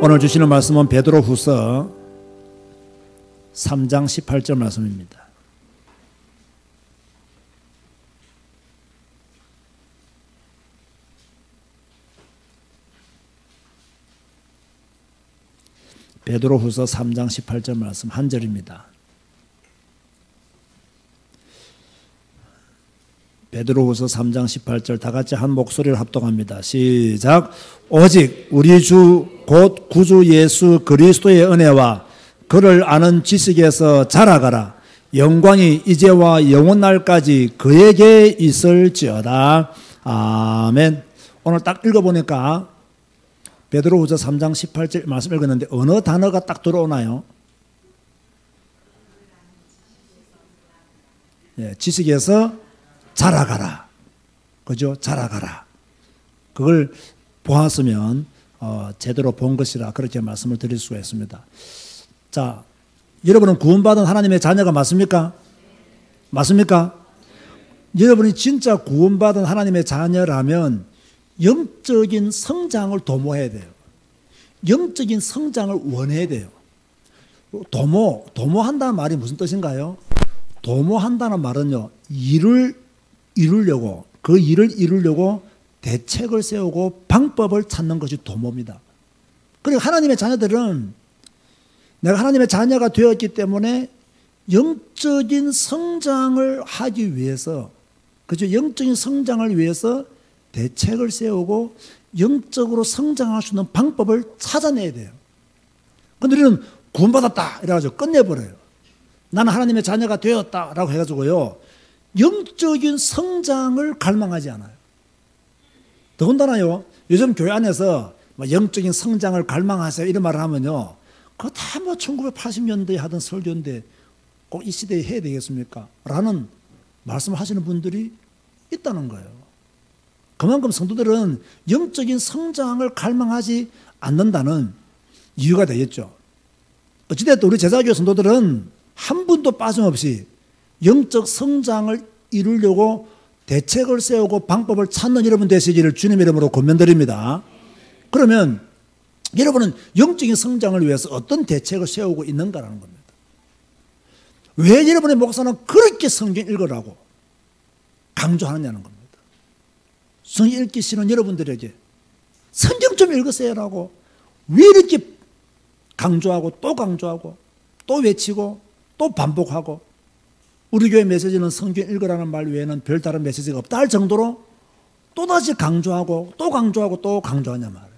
오늘 주시는 말씀은 베드로후서 3장 18절 말씀입니다. 베드로후서 3장 18절 말씀 한 절입니다. 베드로후서 3장 18절 다 같이 한 목소리를 합독합니다. 시작. 오직 우리 주 곧 구주 예수 그리스도의 은혜와 그를 아는 지식에서 자라가라. 영광이 이제와 영원날까지 그에게 있을지어다. 아멘. 오늘 딱 읽어보니까 베드로후서 3장 18절 말씀 읽었는데 어느 단어가 딱 들어오나요? 예, 지식에서 자라가라. 그죠? 자라가라. 그걸 보았으면 제대로 본 것이라 그렇게 말씀을 드릴 수가 있습니다. 자, 여러분은 구원받은 하나님의 자녀가 맞습니까? 맞습니까? 여러분이 진짜 구원받은 하나님의 자녀라면 영적인 성장을 도모해야 돼요. 영적인 성장을 원해야 돼요. 도모한다는 말이 무슨 뜻인가요? 도모한다는 말은요, 일을 이루려고, 그 일을 이루려고 대책을 세우고 방법을 찾는 것이 도모입니다. 그리고 하나님의 자녀들은 내가 하나님의 자녀가 되었기 때문에 영적인 성장을 하기 위해서, 그죠? 영적인 성장을 위해서 대책을 세우고 영적으로 성장할 수 있는 방법을 찾아내야 돼요. 근데 우리는 구원받았다 이래가지고 끝내버려요. 나는 하나님의 자녀가 되었다라고 해가지고요, 영적인 성장을 갈망하지 않아요. 더군다나요, 요즘 교회 안에서 영적인 성장을 갈망하세요 이런 말을 하면요, 그거 다 1980년대에 하던 설교인데 꼭 이 시대에 해야 되겠습니까? 라는 말씀하시는 분들이 있다는 거예요. 그만큼 성도들은 영적인 성장을 갈망하지 않는다는 이유가 되겠죠. 어찌됐든 우리 제자교회 성도들은 한 분도 빠짐없이 영적 성장을 이루려고 대책을 세우고 방법을 찾는 여러분 되시기를 주님의 이름으로 권면드립니다. 그러면 여러분은 영적인 성장을 위해서 어떤 대책을 세우고 있는가라는 겁니다. 왜 여러분의 목사는 그렇게 성경 읽으라고 강조하느냐는 겁니다. 성경 읽기 싫은 여러분들에게 성경 좀 읽으세요라고 왜 이렇게 강조하고 또 외치고 또 반복하고, 우리 교회 메시지는 성경 읽으라는 말 외에는 별다른 메시지가 없다 할 정도로 또다시 강조하고 또 강조하냐 말이에요.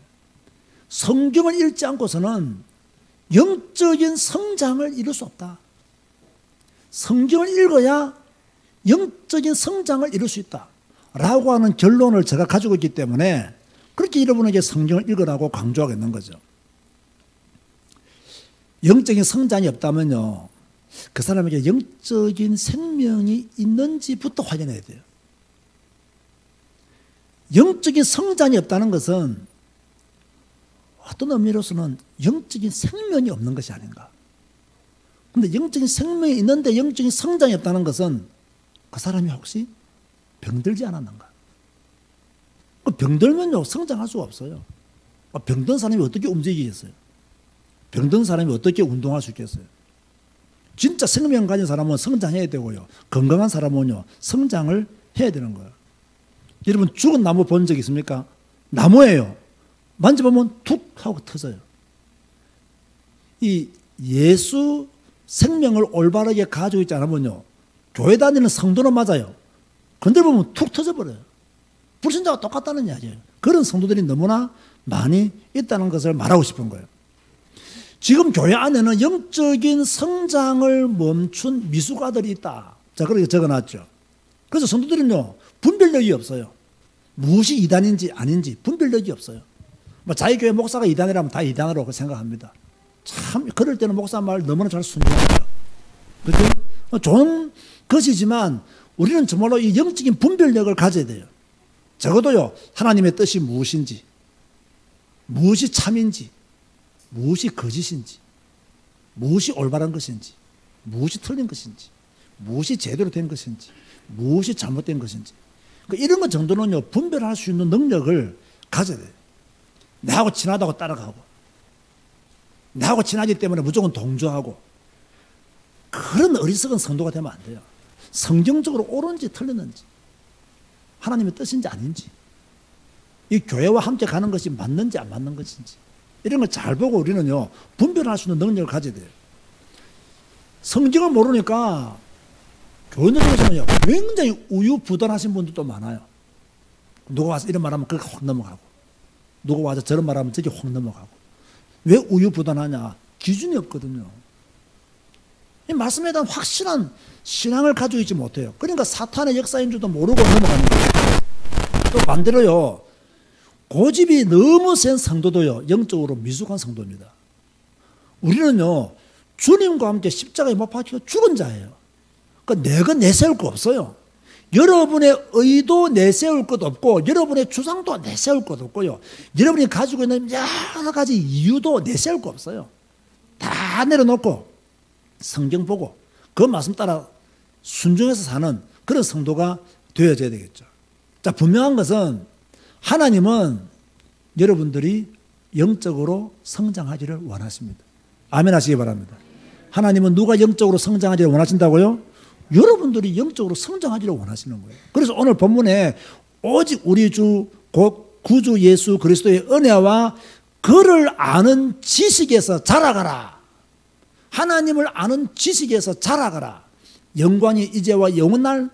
성경을 읽지 않고서는 영적인 성장을 이룰 수 없다. 성경을 읽어야 영적인 성장을 이룰 수 있다 라고 하는 결론을 제가 가지고 있기 때문에 그렇게 여러분에게 성경을 읽으라고 강조하고 있는 거죠. 영적인 성장이 없다면요, 그 사람에게 영적인 생명이 있는지부터 확인해야 돼요. 영적인 성장이 없다는 것은 어떤 의미로서는 영적인 생명이 없는 것이 아닌가. 그런데 영적인 생명이 있는데 영적인 성장이 없다는 것은 그 사람이 혹시 병들지 않았는가. 병들면요, 성장할 수가 없어요. 병든 사람이 어떻게 움직이겠어요? 병든 사람이 어떻게 운동할 수 있겠어요? 진짜 생명 가진 사람은 성장해야 되고요, 건강한 사람은요, 성장을 해야 되는 거예요. 여러분 죽은 나무 본 적 있습니까? 나무예요. 만져보면 툭 하고 터져요. 이 예수 생명을 올바르게 가지고 있지 않으면요, 교회 다니는 성도는 맞아요. 그런데 보면 툭 터져버려요. 불신자가 똑같다는 이야기예요. 그런 성도들이 너무나 많이 있다는 것을 말하고 싶은 거예요. 지금 교회 안에는 영적인 성장을 멈춘 미숙아들이 있다. 자, 그렇게 적어놨죠. 그래서 성도들은요, 분별력이 없어요. 무엇이 이단인지 아닌지 분별력이 없어요. 자기 교회 목사가 이단이라면 다 이단으로 생각합니다. 참 그럴 때는 목사 말 너무나 잘 순종해요. 그렇죠? 좋은 것이지만 우리는 정말로 이 영적인 분별력을 가져야 돼요. 적어도요, 하나님의 뜻이 무엇인지, 무엇이 참인지, 무엇이 거짓인지, 무엇이 올바른 것인지, 무엇이 틀린 것인지, 무엇이 제대로 된 것인지, 무엇이 잘못된 것인지, 이런 것 정도는요, 분별할 수 있는 능력을 가져야 돼요. 내하고 친하다고 따라가고, 나하고 친하기 때문에 무조건 동조하고 그런 어리석은 성도가 되면 안 돼요. 성경적으로 옳은지 틀렸는지 하나님의 뜻인지 아닌지 이 교회와 함께 가는 것이 맞는지 안 맞는 것인지 이런 걸 잘 보고 우리는요 분별할 수 있는 능력을 가져야 돼요. 성경을 모르니까 교인들 중에서는요 굉장히 우유부단하신 분들도 많아요. 누가 와서 이런 말하면 그렇게 확 넘어가고 누가 와서 저런 말하면 저기 확 넘어가고. 왜 우유부단하냐? 기준이 없거든요. 이 말씀에 대한 확실한 신앙을 가지고 있지 못해요. 그러니까 사탄의 역사인 줄도 모르고 넘어가는 거예요. 또 반대로요 고집이 너무 센 성도도요 영적으로 미숙한 성도입니다. 우리는요 주님과 함께 십자가에 못 박혀 죽은 자예요. 그러니까 내가 내세울 거 없어요. 여러분의 의도 내세울 것 없고 여러분의 주장도 내세울 것 없고요. 여러분이 가지고 있는 여러 가지 이유도 내세울 거 없어요. 다 내려놓고 성경 보고 그 말씀 따라 순종해서 사는 그런 성도가 되어져야 되겠죠. 자, 분명한 것은 하나님은 여러분들이 영적으로 성장하기를 원하십니다. 아멘 하시기 바랍니다. 하나님은 누가 영적으로 성장하기를 원하신다고요? 여러분들이 영적으로 성장하기를 원하시는 거예요. 그래서 오늘 본문에 오직 우리 주 곧 구주 예수 그리스도의 은혜와 그를 아는 지식에서 자라가라. 하나님을 아는 지식에서 자라가라. 영광이 이제와 영원한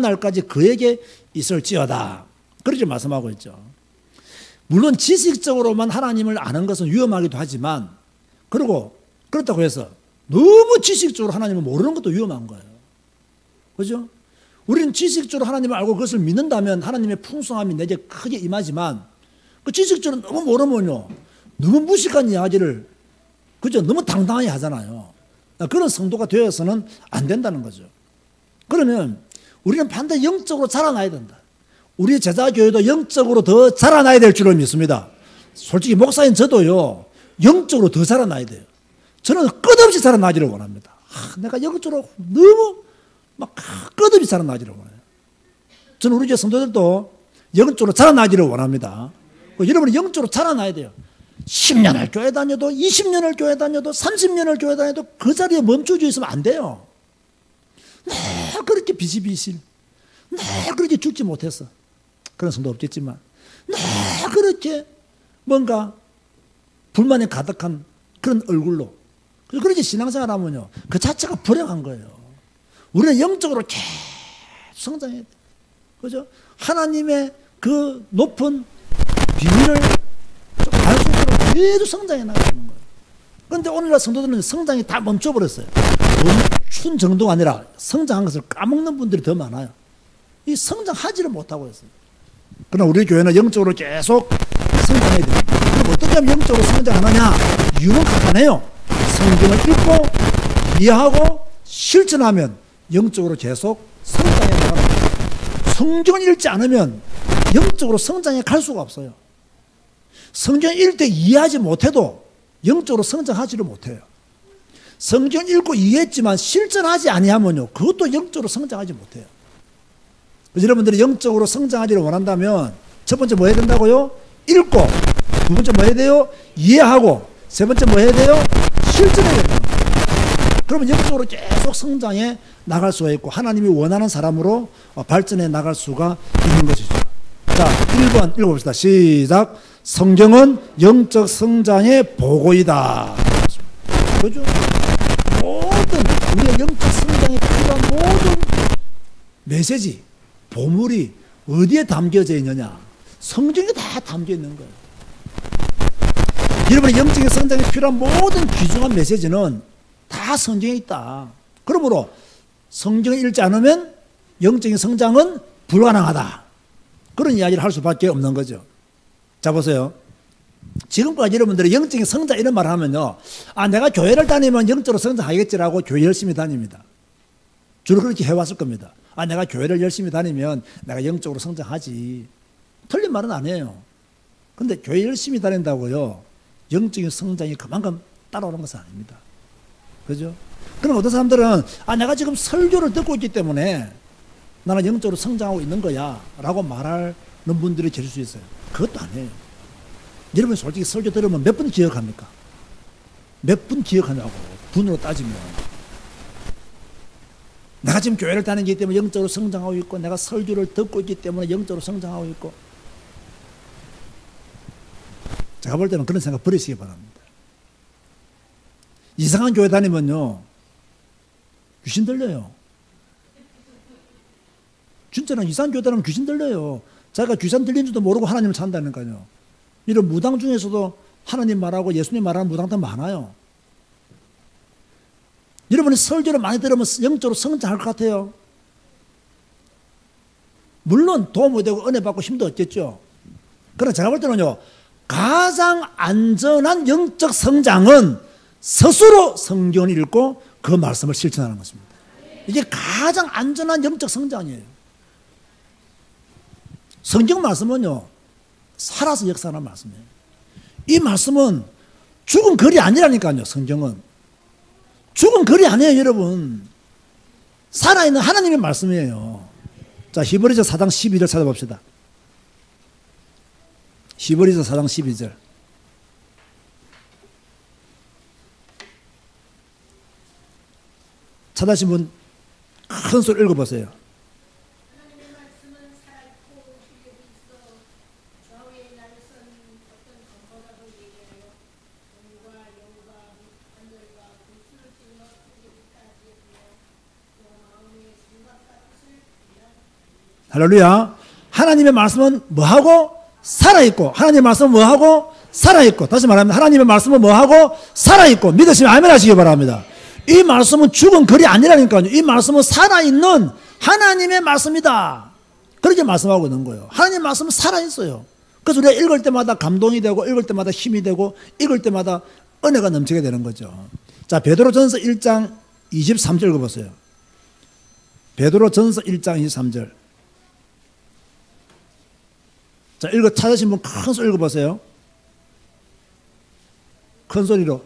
날까지 그에게 있을지어다. 그렇게 말씀하고 있죠. 물론 지식적으로만 하나님을 아는 것은 위험하기도 하지만 그리고 그렇다고 해서 너무 지식적으로 하나님을 모르는 것도 위험한 거예요. 그죠? 우리는 지식적으로 하나님을 알고 그것을 믿는다면 하나님의 풍성함이 내게 크게 임하지만 그 지식적으로 너무 모르면요 너무 무식한 이야기를 그죠? 너무 당당하게 하잖아요. 그런 성도가 되어서는 안 된다는 거죠. 그러면 우리는 반드시 영적으로 자라나야 된다. 우리 제자교회도 영적으로 더 자라나야 될 줄을 믿습니다. 솔직히 목사인 저도요 영적으로 더 자라나야 돼요. 저는 끝없이 자라나기를 원합니다. 내가 영적으로 너무 막 끝없이 자라나기를 원해요. 저는 우리 교회 성도들도 영적으로 자라나기를 원합니다. 여러분이 영적으로 자라나야 돼요. 10년을 교회 다녀도 20년을 교회 다녀도 30년을 교회 다녀도 그 자리에 멈춰져 있으면 안 돼요. 나 그렇게 비실비실 나 그렇게 죽지 못했어. 그런 성도 없겠지만 나 그렇게 뭔가 불만이 가득한 그런 얼굴로 그렇게 신앙생활 하면요 그 자체가 불행한 거예요. 우리는 영적으로 계속 성장해야 돼요. 그죠? 하나님의 그 높은 비밀을 알 수 있도록 계속 성장해 나가는 거예요. 그런데 오늘날 성도들은 성장이 다 멈춰버렸어요. 멈춘 정도가 아니라 성장한 것을 까먹는 분들이 더 많아요. 이 성장하지를 못하고 있어요. 그러나 우리 교회는 영적으로 계속 성장해야 됩니다. 그럼 어떻게 하면 영적으로 성장하느냐? 이유는 간단해요. 성경을 읽고 이해하고 실천하면 영적으로 계속 성장해 나가는 거예요. 성경을 읽지 않으면 영적으로 성장해 갈 수가 없어요. 성경 읽을 때 이해하지 못해도 영적으로 성장하지를 못해요. 성경 읽고 이해했지만 실천하지 아니하면요 그것도 영적으로 성장하지 못해요. 그래서 여러분들이 영적으로 성장하기를 원한다면 첫 번째 뭐 해야 된다고요? 읽고, 두 번째 뭐 해야 돼요? 이해하고, 세 번째 뭐 해야 돼요? 실천해야 된다는 거예요. 그러면 영적으로 계속 성장해 나갈 수가 있고 하나님이 원하는 사람으로 발전해 나갈 수가 있는 것이죠. 자, 1번 읽어봅시다. 시작. 성경은 영적 성장의 보고이다. 그죠? 모든 우리의 영적 성장에 필요한 모든 메시지, 보물이 어디에 담겨져 있느냐? 성경에 다 담겨 있는 거예요. 여러분의 영적인 성장에 필요한 모든 귀중한 메시지는 다 성경에 있다. 그러므로 성경을 읽지 않으면 영적인 성장은 불가능하다. 그런 이야기를 할 수밖에 없는 거죠. 자, 보세요. 지금까지 여러분들이 영적인 성장 이런 말을 하면요. 아, 내가 교회를 다니면 영적으로 성장하겠지라고 교회 열심히 다닙니다. 주로 그렇게 해왔을 겁니다. 아, 내가 교회를 열심히 다니면 내가 영적으로 성장하지. 틀린 말은 아니에요. 근데 교회 열심히 다닌다고요. 영적인 성장이 그만큼 따라오는 것은 아닙니다. 그죠? 그럼 어떤 사람들은 아, 내가 지금 설교를 듣고 있기 때문에 나는 영적으로 성장하고 있는 거야 라고 말하는 분들이 계실 수 있어요. 그것도 아니에요. 여러분 솔직히 설교 들으면 몇 번 기억합니까? 몇 분 기억하냐고, 분으로 따지면. 내가 지금 교회를 다니기 때문에 영적으로 성장하고 있고, 내가 설교를 듣고 있기 때문에 영적으로 성장하고 있고. 제가 볼 때는 그런 생각 버리시기 바랍니다. 이상한 교회 다니면요, 귀신 들려요. 진짜는 이상한 교회 다니면 귀신 들려요. 자기가 귀신 들린 줄도 모르고 하나님을 찬다니까요. 이런 무당 중에서도 하나님 말하고 예수님 말하는 무당들 많아요. 여러분이 설교를 많이 들으면 영적으로 성장할 것 같아요. 물론 도움이 되고 은혜 받고 힘도 얻겠죠. 그러나 제가 볼 때는요, 가장 안전한 영적 성장은 스스로 성경을 읽고 그 말씀을 실천하는 것입니다. 이게 가장 안전한 영적 성장이에요. 성경 말씀은요, 살아서 역사하는 말씀이에요. 이 말씀은 죽은 글이 아니라니까요. 성경은 죽은 글이 아니에요, 여러분. 살아있는 하나님의 말씀이에요. 자, 히브리서 4장 12절 찾아봅시다. 히브리서 4장 12절. 찾아신 분 큰 소리 읽어보세요. 할렐루야. 하나님의 말씀은 뭐하고? 살아있고. 하나님의 말씀은 뭐하고? 살아있고. 다시 말하면 하나님의 말씀은 뭐하고? 살아있고. 믿으시면 아멘 하시기 바랍니다. 이 말씀은 죽은 글이 아니라니까요. 이 말씀은 살아있는 하나님의 말씀이다. 그렇게 말씀하고 있는 거예요. 하나님의 말씀은 살아있어요. 그래서 우리가 읽을 때마다 감동이 되고, 읽을 때마다 힘이 되고, 읽을 때마다 은혜가 넘치게 되는 거죠. 자, 베드로전서 1장 23절 읽어보세요. 베드로전서 1장 23절. 자, 찾으신 분 큰 소리 읽어보세요. 큰 소리로.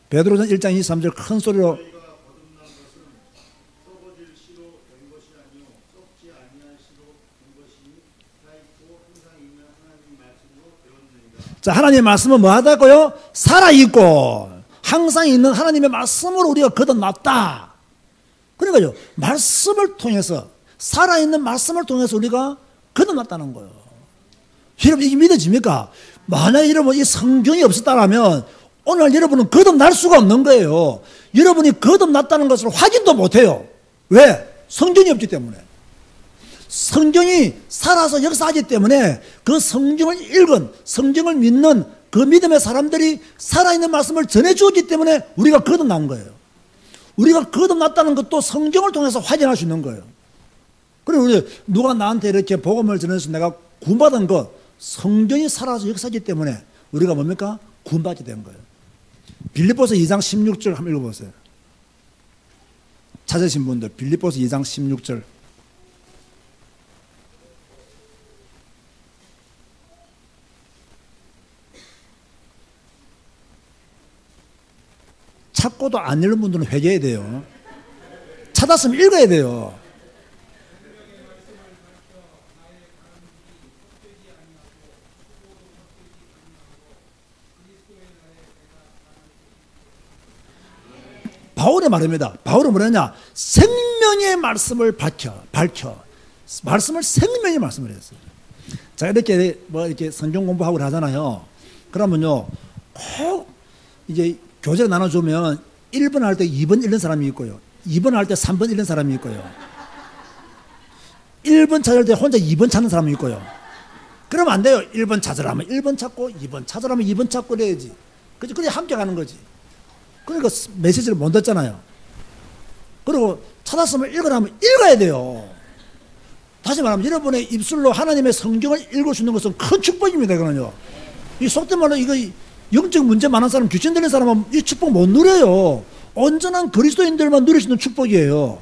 베드로전 1장 23절 큰 소리로. 자, 하나님의 말씀은 뭐 하다고요? 살아있고 항상 있는 하나님의 말씀으로 우리가 거듭났다. 그러니까요, 말씀을 통해서, 살아있는 말씀을 통해서 우리가 거듭났다는 거예요. 여러분, 이게 믿어집니까? 만약에 여러분 이 성경이 없었다면 오늘 여러분은 거듭날 수가 없는 거예요. 여러분이 거듭났다는 것을 확인도 못해요. 왜? 성경이 없기 때문에. 성경이 살아서 역사하기 때문에 그 성경을 읽은, 성경을 믿는 그 믿음의 사람들이 살아있는 말씀을 전해주었기 때문에 우리가 거듭난 거예요. 우리가 거듭났다는 것도 성경을 통해서 확인할 수 있는 거예요. 그리고 누가 나한테 이렇게 복음을 전해서 내가 구원받은 것, 성경이 살아서 역사하기 때문에 우리가 뭡니까? 구원받게 된 거예요. 빌립보서 2장 16절 한번 읽어보세요. 찾으신 분들, 빌립보서 2장 16절. 찾고도 안 읽는 분들은 회개해야 돼요. 찾았으면 읽어야 돼요. 바울의 말입니다. 바울은 뭐랬냐? 생명의 말씀을 밝혀. 말씀을 생명의 말씀을 했어요. 자, 이렇게 이렇게 성경 공부하고 하잖아요. 그러면요, 꼭 이제 교재를 나눠주면 1번 할 때 2번 읽는 사람이 있고요. 2번 할 때 3번 읽는 사람이 있고요. 1번 찾을 때 혼자 2번 찾는 사람이 있고요. 그러면 안 돼요. 1번 찾으라면 1번 찾고 2번 찾으라면 2번 찾고 그래야지. 그래 함께 가는 거지. 그러니까 메시지를 못 듣잖아요. 그리고 찾았으면 읽으라면 읽어야 돼요. 다시 말하면 여러분의 입술로 하나님의 성경을 읽을 수 있는 것은 큰 축복입니다. 이거는요. 이 속된 말로 이거 영적 문제 많은 사람, 귀신 들린 사람은 이 축복 못 누려요. 온전한 그리스도인들만 누릴 수 있는 축복이에요.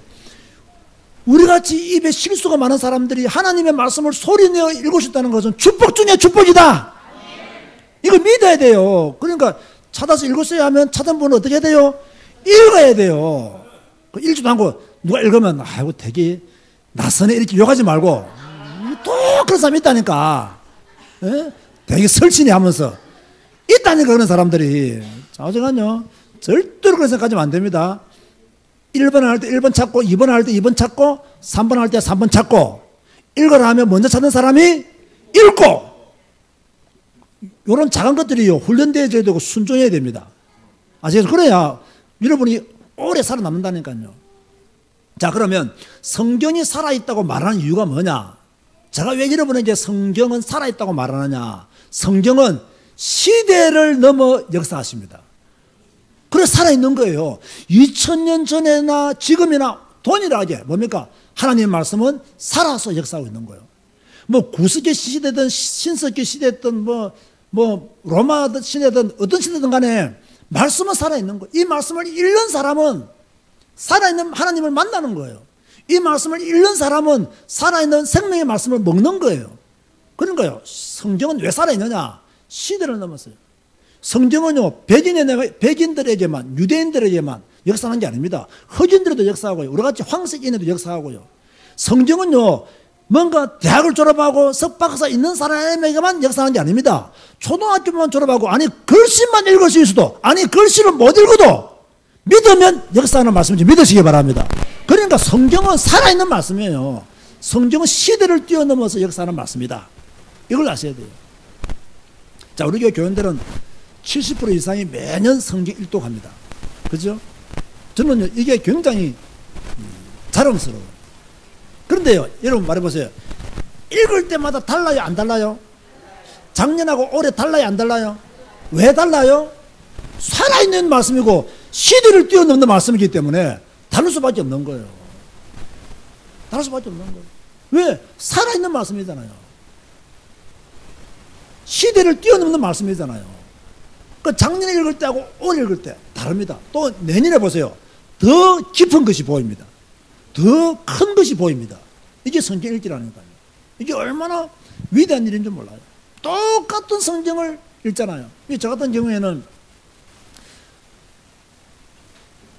우리같이 입에 실수가 많은 사람들이 하나님의 말씀을 소리내어 읽을 수 있다는 것은 축복 중에 축복이다. 이걸 믿어야 돼요. 그러니까 찾아서 읽었어야 하면 찾은 분은 어떻게 해야 돼요? 읽어야 돼요. 읽지도 않고 누가 읽으면 아이고 되게 낯선해 이렇게 욕하지 말고 또 그런 사람이 있다니까. 에? 되게 설친이 하면서 있다니까 그런 사람들이. 자오지간요 절대로 그런 생각하시면 안 됩니다. 1번 할 때 1번 찾고 2번 할 때 2번 찾고 3번 할 때 3번 찾고 읽으라 하면 먼저 찾는 사람이 읽고 이런 작은 것들이요 훈련되어야 되고 순종해야 됩니다. 아시겠죠? 그래야 여러분이 오래 살아남는다니까요. 자, 그러면 성경이 살아있다고 말하는 이유가 뭐냐? 제가 왜 여러분에게 성경은 살아있다고 말하느냐? 성경은 시대를 넘어 역사하십니다. 그래서 살아있는 거예요. 2000년 전에나 지금이나 동일하게 뭡니까? 하나님의 말씀은 살아서 역사하고 있는 거예요. 뭐 구석기 시대든 신석기 시대든 뭐 로마 시대든 어떤 시대든 간에 말씀은 살아있는 거예요. 이 말씀을 읽는 사람은 살아있는 하나님을 만나는 거예요. 이 말씀을 읽는 사람은 살아있는 생명의 말씀을 먹는 거예요. 그러니까요. 성경은 왜 살아있느냐? 시대를 넘었어요. 성경은요, 백인들에게만, 유대인들에게만 역사하는 게 아닙니다. 흑인들에도 역사하고요. 우리같이 황색인에도 역사하고요. 성경은요, 뭔가 대학을 졸업하고 석박사 있는 사람에게만 역사하는 게 아닙니다. 초등학교만 졸업하고, 아니, 글씨만 읽을 수 있어도, 아니, 글씨를 못 읽어도 믿으면 역사하는 말씀인지 믿으시기 바랍니다. 그러니까 성경은 살아있는 말씀이에요. 성경은 시대를 뛰어넘어서 역사하는 말씀이다. 이걸 아셔야 돼요. 자, 우리 교회 교인들은 70% 이상이 매년 성경 일독합니다. 그죠? 저는 이게 굉장히 자랑스러워요. 그런데요, 여러분 말해보세요. 읽을 때마다 달라요, 안 달라요? 작년하고 올해 달라요, 안 달라요? 왜 달라요? 살아있는 말씀이고 시대를 뛰어넘는 말씀이기 때문에 다를 수밖에 없는 거예요. 다를 수밖에 없는 거예요. 왜? 살아있는 말씀이잖아요. 시대를 뛰어넘는 말씀이잖아요. 그 작년에 읽을 때하고 올해 읽을 때 다릅니다. 또 내년에 보세요. 더 깊은 것이 보입니다. 더 큰 것이 보입니다. 이게 성경 읽기라니까요. 이게 얼마나 위대한 일인 줄 몰라요. 똑같은 성경을 읽잖아요. 저 같은 경우에는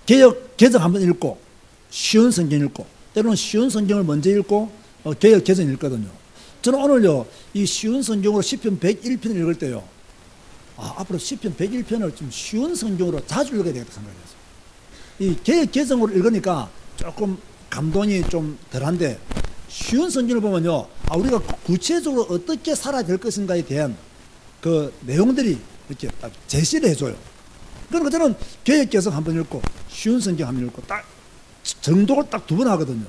개역, 개정 한번 읽고 쉬운 성경 읽고 때로는 쉬운 성경을 먼저 읽고 개역, 개정 읽거든요. 저는 오늘요 이 쉬운 성경으로 시편 101편을 읽을 때요 앞으로 시편 101편을 좀 쉬운 성경으로 자주 읽어야 되겠다 생각했어요. 이 개역, 개정으로 읽으니까 조금 감동이 좀 덜한데 쉬운 성경을 보면요 우리가 구체적으로 어떻게 살아야 될 것인가에 대한 그 내용들이 이렇게 딱 제시를 해줘요. 그러니까 저는 개역, 개정 한번 읽고 쉬운 성경 한번 읽고 딱 정독을 딱 2번 하거든요.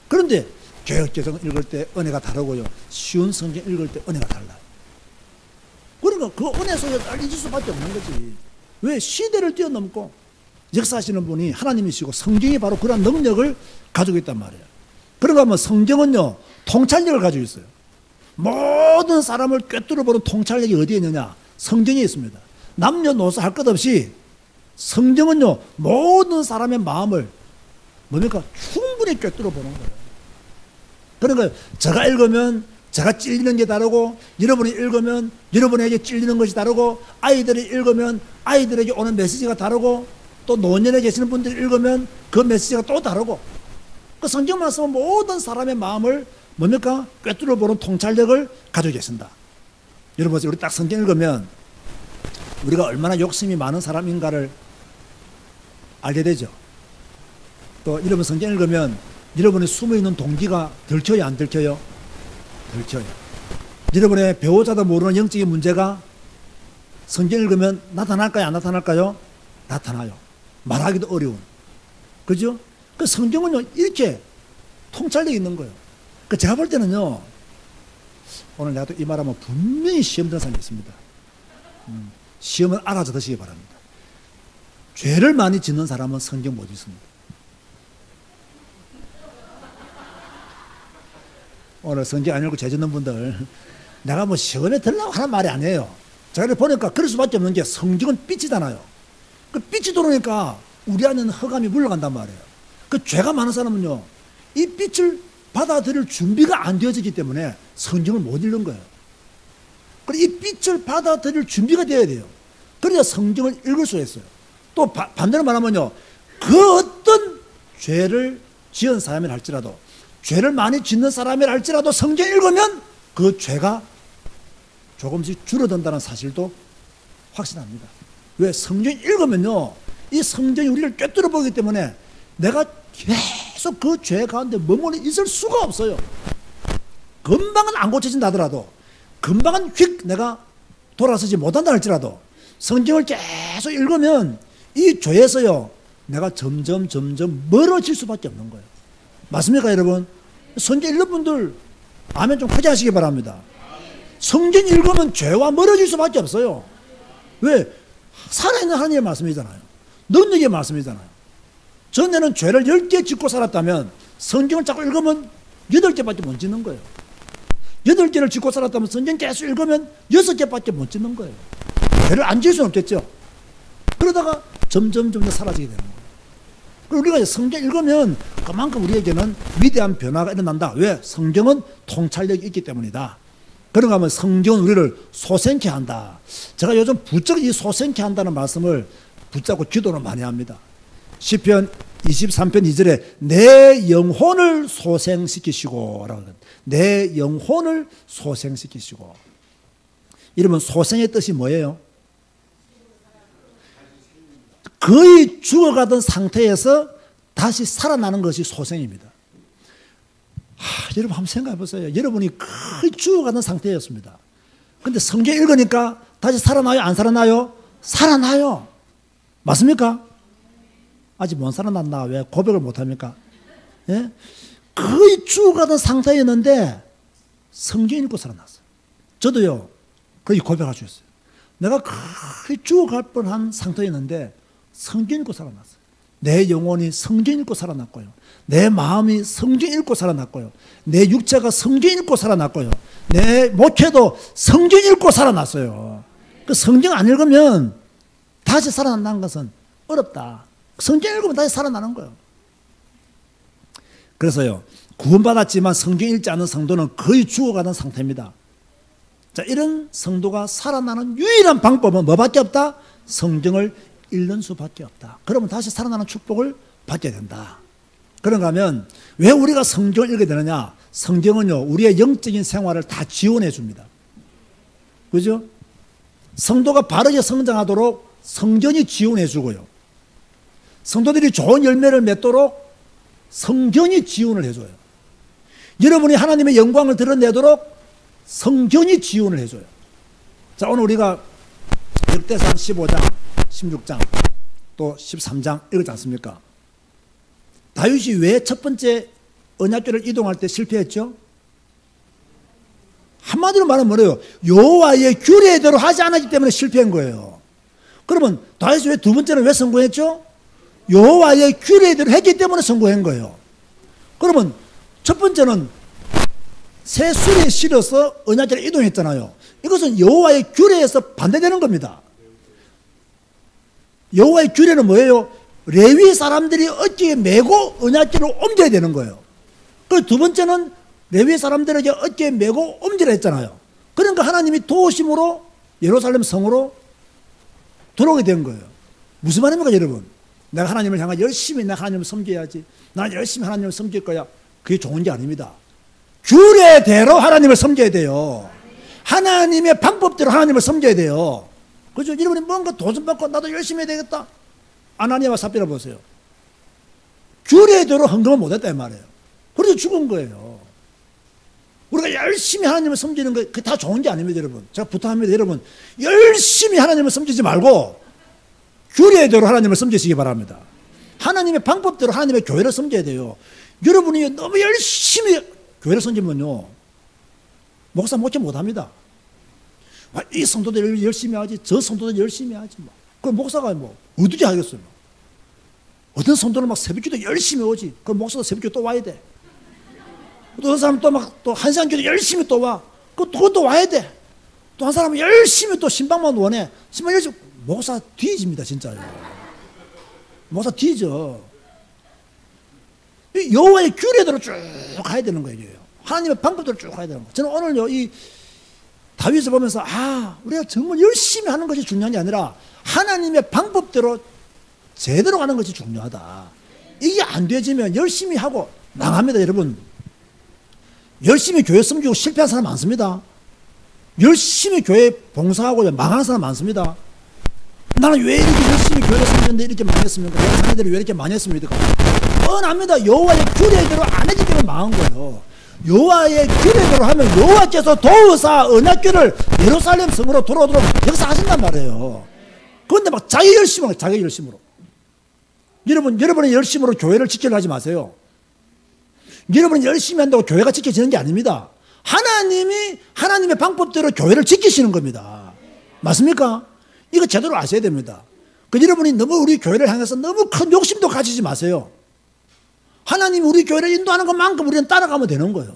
그런데 개역, 개정 읽을 때 은혜가 다르고요 쉬운 성경 읽을 때 은혜가 달라요. 그러니까 그 은혜 속에 잊을 수밖에 없는 거지. 왜? 시대를 뛰어넘고 역사하시는 분이 하나님이시고 성경이 바로 그런 능력을 가지고 있단 말이에요. 그런가 하면 성경은요 통찰력을 가지고 있어요. 모든 사람을 꿰뚫어 보는 통찰력이 어디에 있느냐? 성경에 있습니다. 남녀노소 할 것 없이 성경은요 모든 사람의 마음을 뭡니까? 충분히 꿰뚫어 보는 거예요. 그러니까 제가 읽으면 제가 찔리는 게 다르고 여러분이 읽으면 여러분에게 찔리는 것이 다르고 아이들이 읽으면 아이들에게 오는 메시지가 다르고 또 노년에 계시는 분들이 읽으면 그 메시지가 또 다르고 그 성경 말씀은 모든 사람의 마음을 뭡니까? 꿰뚫어 보는 통찰력을 가지고 계신다. 여러분 우리 딱 성경 읽으면 우리가 얼마나 욕심이 많은 사람인가를 알게 되죠. 또 여러분 성경 읽으면 여러분의 숨어있는 동기가 들켜요, 안 들켜요? 들켜요. 여러분의 배우자도 모르는 영적인 문제가 성경 읽으면 나타날까요, 안 나타날까요? 나타나요. 말하기도 어려운. 그죠? 그 성경은요, 이렇게 통찰력이 있는 거예요. 그 제가 볼 때는요, 오늘 내가 또 이 말하면 분명히 시험 드는 사람이 있습니다. 시험은 알아서 드시기 바랍니다. 죄를 많이 짓는 사람은 성경 못 읽습니다. 오늘 성경 안 읽고 죄 짓는 분들, 내가 뭐 시험에 들라고 하는 말이 아니에요. 제가 보니까 그럴 수밖에 없는 게 성경은 빛이잖아요. 그 빛이 들어오니까 우리 안에는 흑암이 물러간단 말이에요. 그 죄가 많은 사람은요, 이 빛을 받아들일 준비가 안 되어지기 때문에 성경을 못 읽는 거예요. 그리고 이 빛을 받아들일 준비가 되어야 돼요. 그래야 성경을 읽을 수 있어요. 또 반대로 말하면요, 그 어떤 죄를 지은 사람이라 할지라도, 죄를 많이 짓는 사람이라 할지라도 성경 읽으면 그 죄가 조금씩 줄어든다는 사실도 확신합니다. 왜? 성경 읽으면요, 이 성경이 우리를 꿰뚫어 보기 때문에 내가 계속 그 죄 가운데 머물러 있을 수가 없어요. 금방은 안 고쳐진다 하더라도, 금방은 휙 내가 돌아서지 못한다 할지라도 성경을 계속 읽으면 이 죄에서요, 내가 점점 멀어질 수밖에 없는 거예요. 맞습니까, 여러분? 성경 읽는 분들 아멘 좀 크게 하시기 바랍니다. 성경 읽으면 죄와 멀어질 수밖에 없어요. 왜? 살아있는 하나님의 말씀이잖아요. 능력의 말씀이잖아요. 전에는 죄를 10개 짓고 살았다면 성경을 자꾸 읽으면 8개밖에 못 짓는 거예요. 8개를 짓고 살았다면 성경 계속 읽으면 6개밖에 못 짓는 거예요. 죄를 안 지을 수는 없겠죠. 그러다가 점점 사라지게 되는 거예요. 그리고 우리가 성경 읽으면 그만큼 우리에게는 위대한 변화가 일어난다. 왜? 성경은 통찰력이 있기 때문이다. 그런가 하면 성경은 우리를 소생케 한다. 제가 요즘 부쩍 이 소생케 한다는 말씀을 붙잡고 기도를 많이 합니다. 시편 23편 2절에 내 영혼을 소생시키시고 라고, 내 영혼을 소생시키시고. 이러면 소생의 뜻이 뭐예요? 거의 죽어가던 상태에서 다시 살아나는 것이 소생입니다. 여러분 한번 생각해 보세요. 여러분이 거의 죽어가던 상태였습니다. 근데 성경 읽으니까 다시 살아나요? 안 살아나요? 살아나요. 맞습니까? 아직 못 살아났나? 왜 고백을 못합니까? 예? 거의 죽어가던 상태였는데 성경 읽고 살아났어요. 저도요, 거의 고백할 수 있어요. 내가 거의 죽어갈 뻔한 상태였는데 성경 읽고 살아났어요. 내 영혼이 성경 읽고 살아났고요. 내 마음이 성경 읽고 살아났고요. 내 육체가 성경 읽고 살아났고요. 내 목회도 성경 읽고 살아났어요. 그 성경 안 읽으면 다시 살아난다는 것은 어렵다. 성경 읽으면 다시 살아나는 거예요. 그래서요, 구원받았지만 성경 읽지 않는 성도는 거의 죽어가는 상태입니다. 자, 이런 성도가 살아나는 유일한 방법은 뭐밖에 없다? 성경을 읽는 수밖에 없다. 그러면 다시 살아나는 축복을 받게 된다. 그런가 하면 왜 우리가 성경을 읽게 되느냐? 성경은요, 우리의 영적인 생활을 다 지원해 줍니다. 그죠? 성도가 바르게 성장하도록 성경이 지원해 주고요. 성도들이 좋은 열매를 맺도록 성경이 지원을 해줘요. 여러분이 하나님의 영광을 드러내도록 성경이 지원을 해줘요. 자, 오늘 우리가 역대상 15장, 16장, 또 13장 읽었지 않습니까? 다윗이 왜 첫 번째 언약궤를 이동할 때 실패했죠? 한마디로 말하면 뭐래요? 여호와의 규례대로 하지 않았기 때문에 실패한 거예요. 그러면 다윗이 왜 두 번째는 왜 성공했죠? 여호와의 규례대로 했기 때문에 성공한 거예요. 그러면 첫 번째는 새 수레에 실어서 언약궤를 이동했잖아요. 이것은 여호와의 규례에서 반대되는 겁니다. 여호와의 규례는 뭐예요? 레위 사람들이 어깨에 메고 언약궤를 옮겨야 되는 거예요. 그 두 번째는 레위 사람들에게 어깨에 메고 옮기라 했잖아요. 그러니까 하나님이 도우심으로 예루살렘 성으로 들어오게 된 거예요. 무슨 말입니까, 여러분? 내가 하나님을 향해 열심히 내가 하나님을 섬겨야지. 난 열심히 하나님을 섬길 거야. 그게 좋은 게 아닙니다. 규례대로 하나님을 섬겨야 돼요. 하나님의 방법대로 하나님을 섬겨야 돼요. 그죠? 여러분이 뭔가 도전받고 나도 열심히 해야 되겠다. 아나니아와 삽비라 보세요. 규례대로 헌금을 못했다 이 말이에요. 그래서 죽은 거예요. 우리가 열심히 하나님을 섬기는 거 그게 다 좋은 게 아닙니다, 여러분. 제가 부탁합니다, 여러분. 열심히 하나님을 섬기지 말고 규례대로 하나님을 섬기시기 바랍니다. 하나님의 방법대로 하나님의 교회를 섬겨야 돼요. 여러분이 너무 열심히 교회를 섬기면요, 목사 목회 못합니다. 이 성도들 열심히 하지, 저 성도들 열심히 하지. 그 목사가 어떻게 하겠어요? 어떤 성도는 막 새벽기도 열심히 오지. 그 목사도 새벽기도 또 와야 돼. 또 어떤 사람은 또 한 시간 기도 열심히 또 와. 그것도 와야 돼. 또 한 사람은 열심히 또 신방만 원해. 신방 열심히. 목사 뒤집니다, 진짜요. 목사 뒤져. 여호와의 규례대로 쭉 가야 되는 거예요. 하나님의 방법대로 쭉 가야 되는 거예요. 저는 오늘요, 이 다윗을 보면서 우리가 정말 열심히 하는 것이 중요한 게 아니라 하나님의 방법대로 제대로 가는 것이 중요하다. 이게 안 되지면 열심히 하고 망합니다, 여러분. 열심히 교회 섬기고 실패한 사람 많습니다. 열심히 교회 봉사하고 망하는 사람 많습니다. 나는 왜 이렇게 열심히 교회를 섬겼는데 이렇게 많이 했습니까? 내가 자녀들이 왜 이렇게 많이 했습니까? 뻔합니다. 여호와의 규례대로 안 했기 때문에 망한 거예요. 여호와의 규례대로 하면 여호와께서 도우사 언약궤를 예루살렘 성으로 돌아오도록 역사하신단 말이에요. 그런데 막 자기 열심으로, 자기 열심으로. 여러분의 열심으로 교회를 지키려 하지 마세요. 여러분이 열심히 한다고 교회가 지켜지는 게 아닙니다. 하나님이 하나님의 방법대로 교회를 지키시는 겁니다. 맞습니까? 이거 제대로 아셔야 됩니다. 여러분이 너무 우리 교회를 향해서 너무 큰 욕심도 가지지 마세요. 하나님이 우리 교회를 인도하는 것만큼 우리는 따라가면 되는 거예요.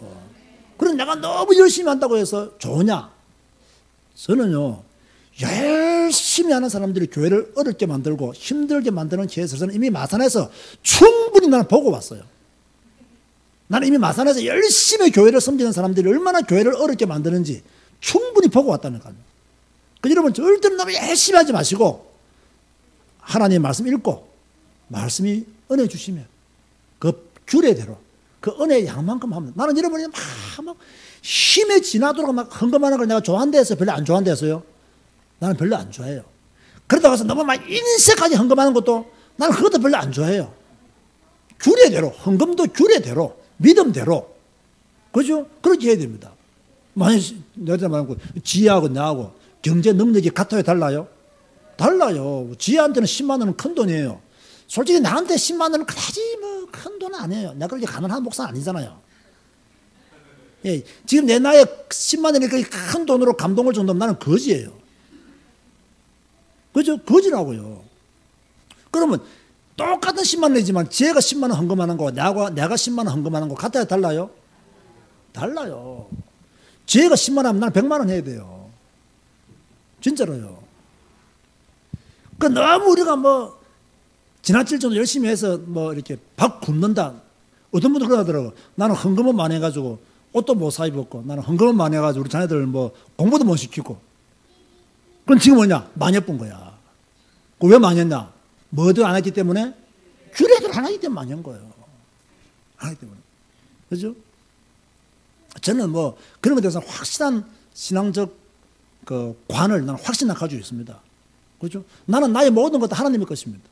그럼 내가 너무 열심히 한다고 해서 좋으냐? 저는요, 열심히 하는 사람들이 교회를 어렵게 만들고 힘들게 만드는 케이스를 이미 마산에서 충분히 나는 보고 왔어요. 나는 이미 마산에서 열심히 교회를 섬기는 사람들이 얼마나 교회를 어렵게 만드는지 충분히 보고 왔다는 거예요. 여러분 절대로 너무 열심히 하지 마시고 하나님의 말씀 읽고 말씀이 은혜 주시면 그 규례대로 그 은혜의 양만큼 하면 나는 여러분이 막 힘에 지나도록 막 헌금하는 걸 내가 좋아한다 해서 별로 안 좋아한다 했어요. 나는 별로 안 좋아해요. 그러다가 해서 너무 막 인세까지 헌금하는 것도 나는 그것도 별로 안 좋아해요. 규례대로 헌금도 규례대로 믿음대로 그죠? 그렇게 해야 됩니다. 만약 내가 말하고 지혜하고 나하고 경제 능력이 같아요? 달라요? 달라요. 지혜한테는 10만 원은 큰 돈이에요. 솔직히 나한테 10만 원은 그다지 뭐 큰 돈은 아니에요. 내가 그렇게 가난한 목사는 아니잖아요. 예, 지금 내 나이에 10만 원이 그렇게 큰 돈으로 감동을 준다면 나는 거지예요. 그죠? 거지라고요. 그러면 똑같은 10만 원이지만 지혜가 10만 원 헌금하는 거 내가 10만 원 헌금하는 거 같아요? 달라요? 달라요. 지혜가 10만 원 하면 나는 100만 원 해야 돼요. 진짜로요. 그 너무 우리가 뭐 지나칠 정도 열심히 해서 뭐 이렇게 밥 굶는다. 어떤 분들 그러더라고. 나는 헌금은 많이 해가지고 옷도 못 사 입었고 나는 헌금은 많이 해가지고 우리 자녀들 뭐 공부도 못 시키고. 그럼 지금 뭐냐? 많이 예쁜 거야. 왜 많이 했나? 뭐도 안 했기 때문에 규례대로 안 하기 때문에 많이 한 거예요. 안 하기 때문에. 그죠? 저는 뭐 그런 것에 대해서 확실한 신앙적 그 관을 나는 확실히 가지고 있습니다. 그죠? 나는 나의 모든 것도 하나님의 것입니다.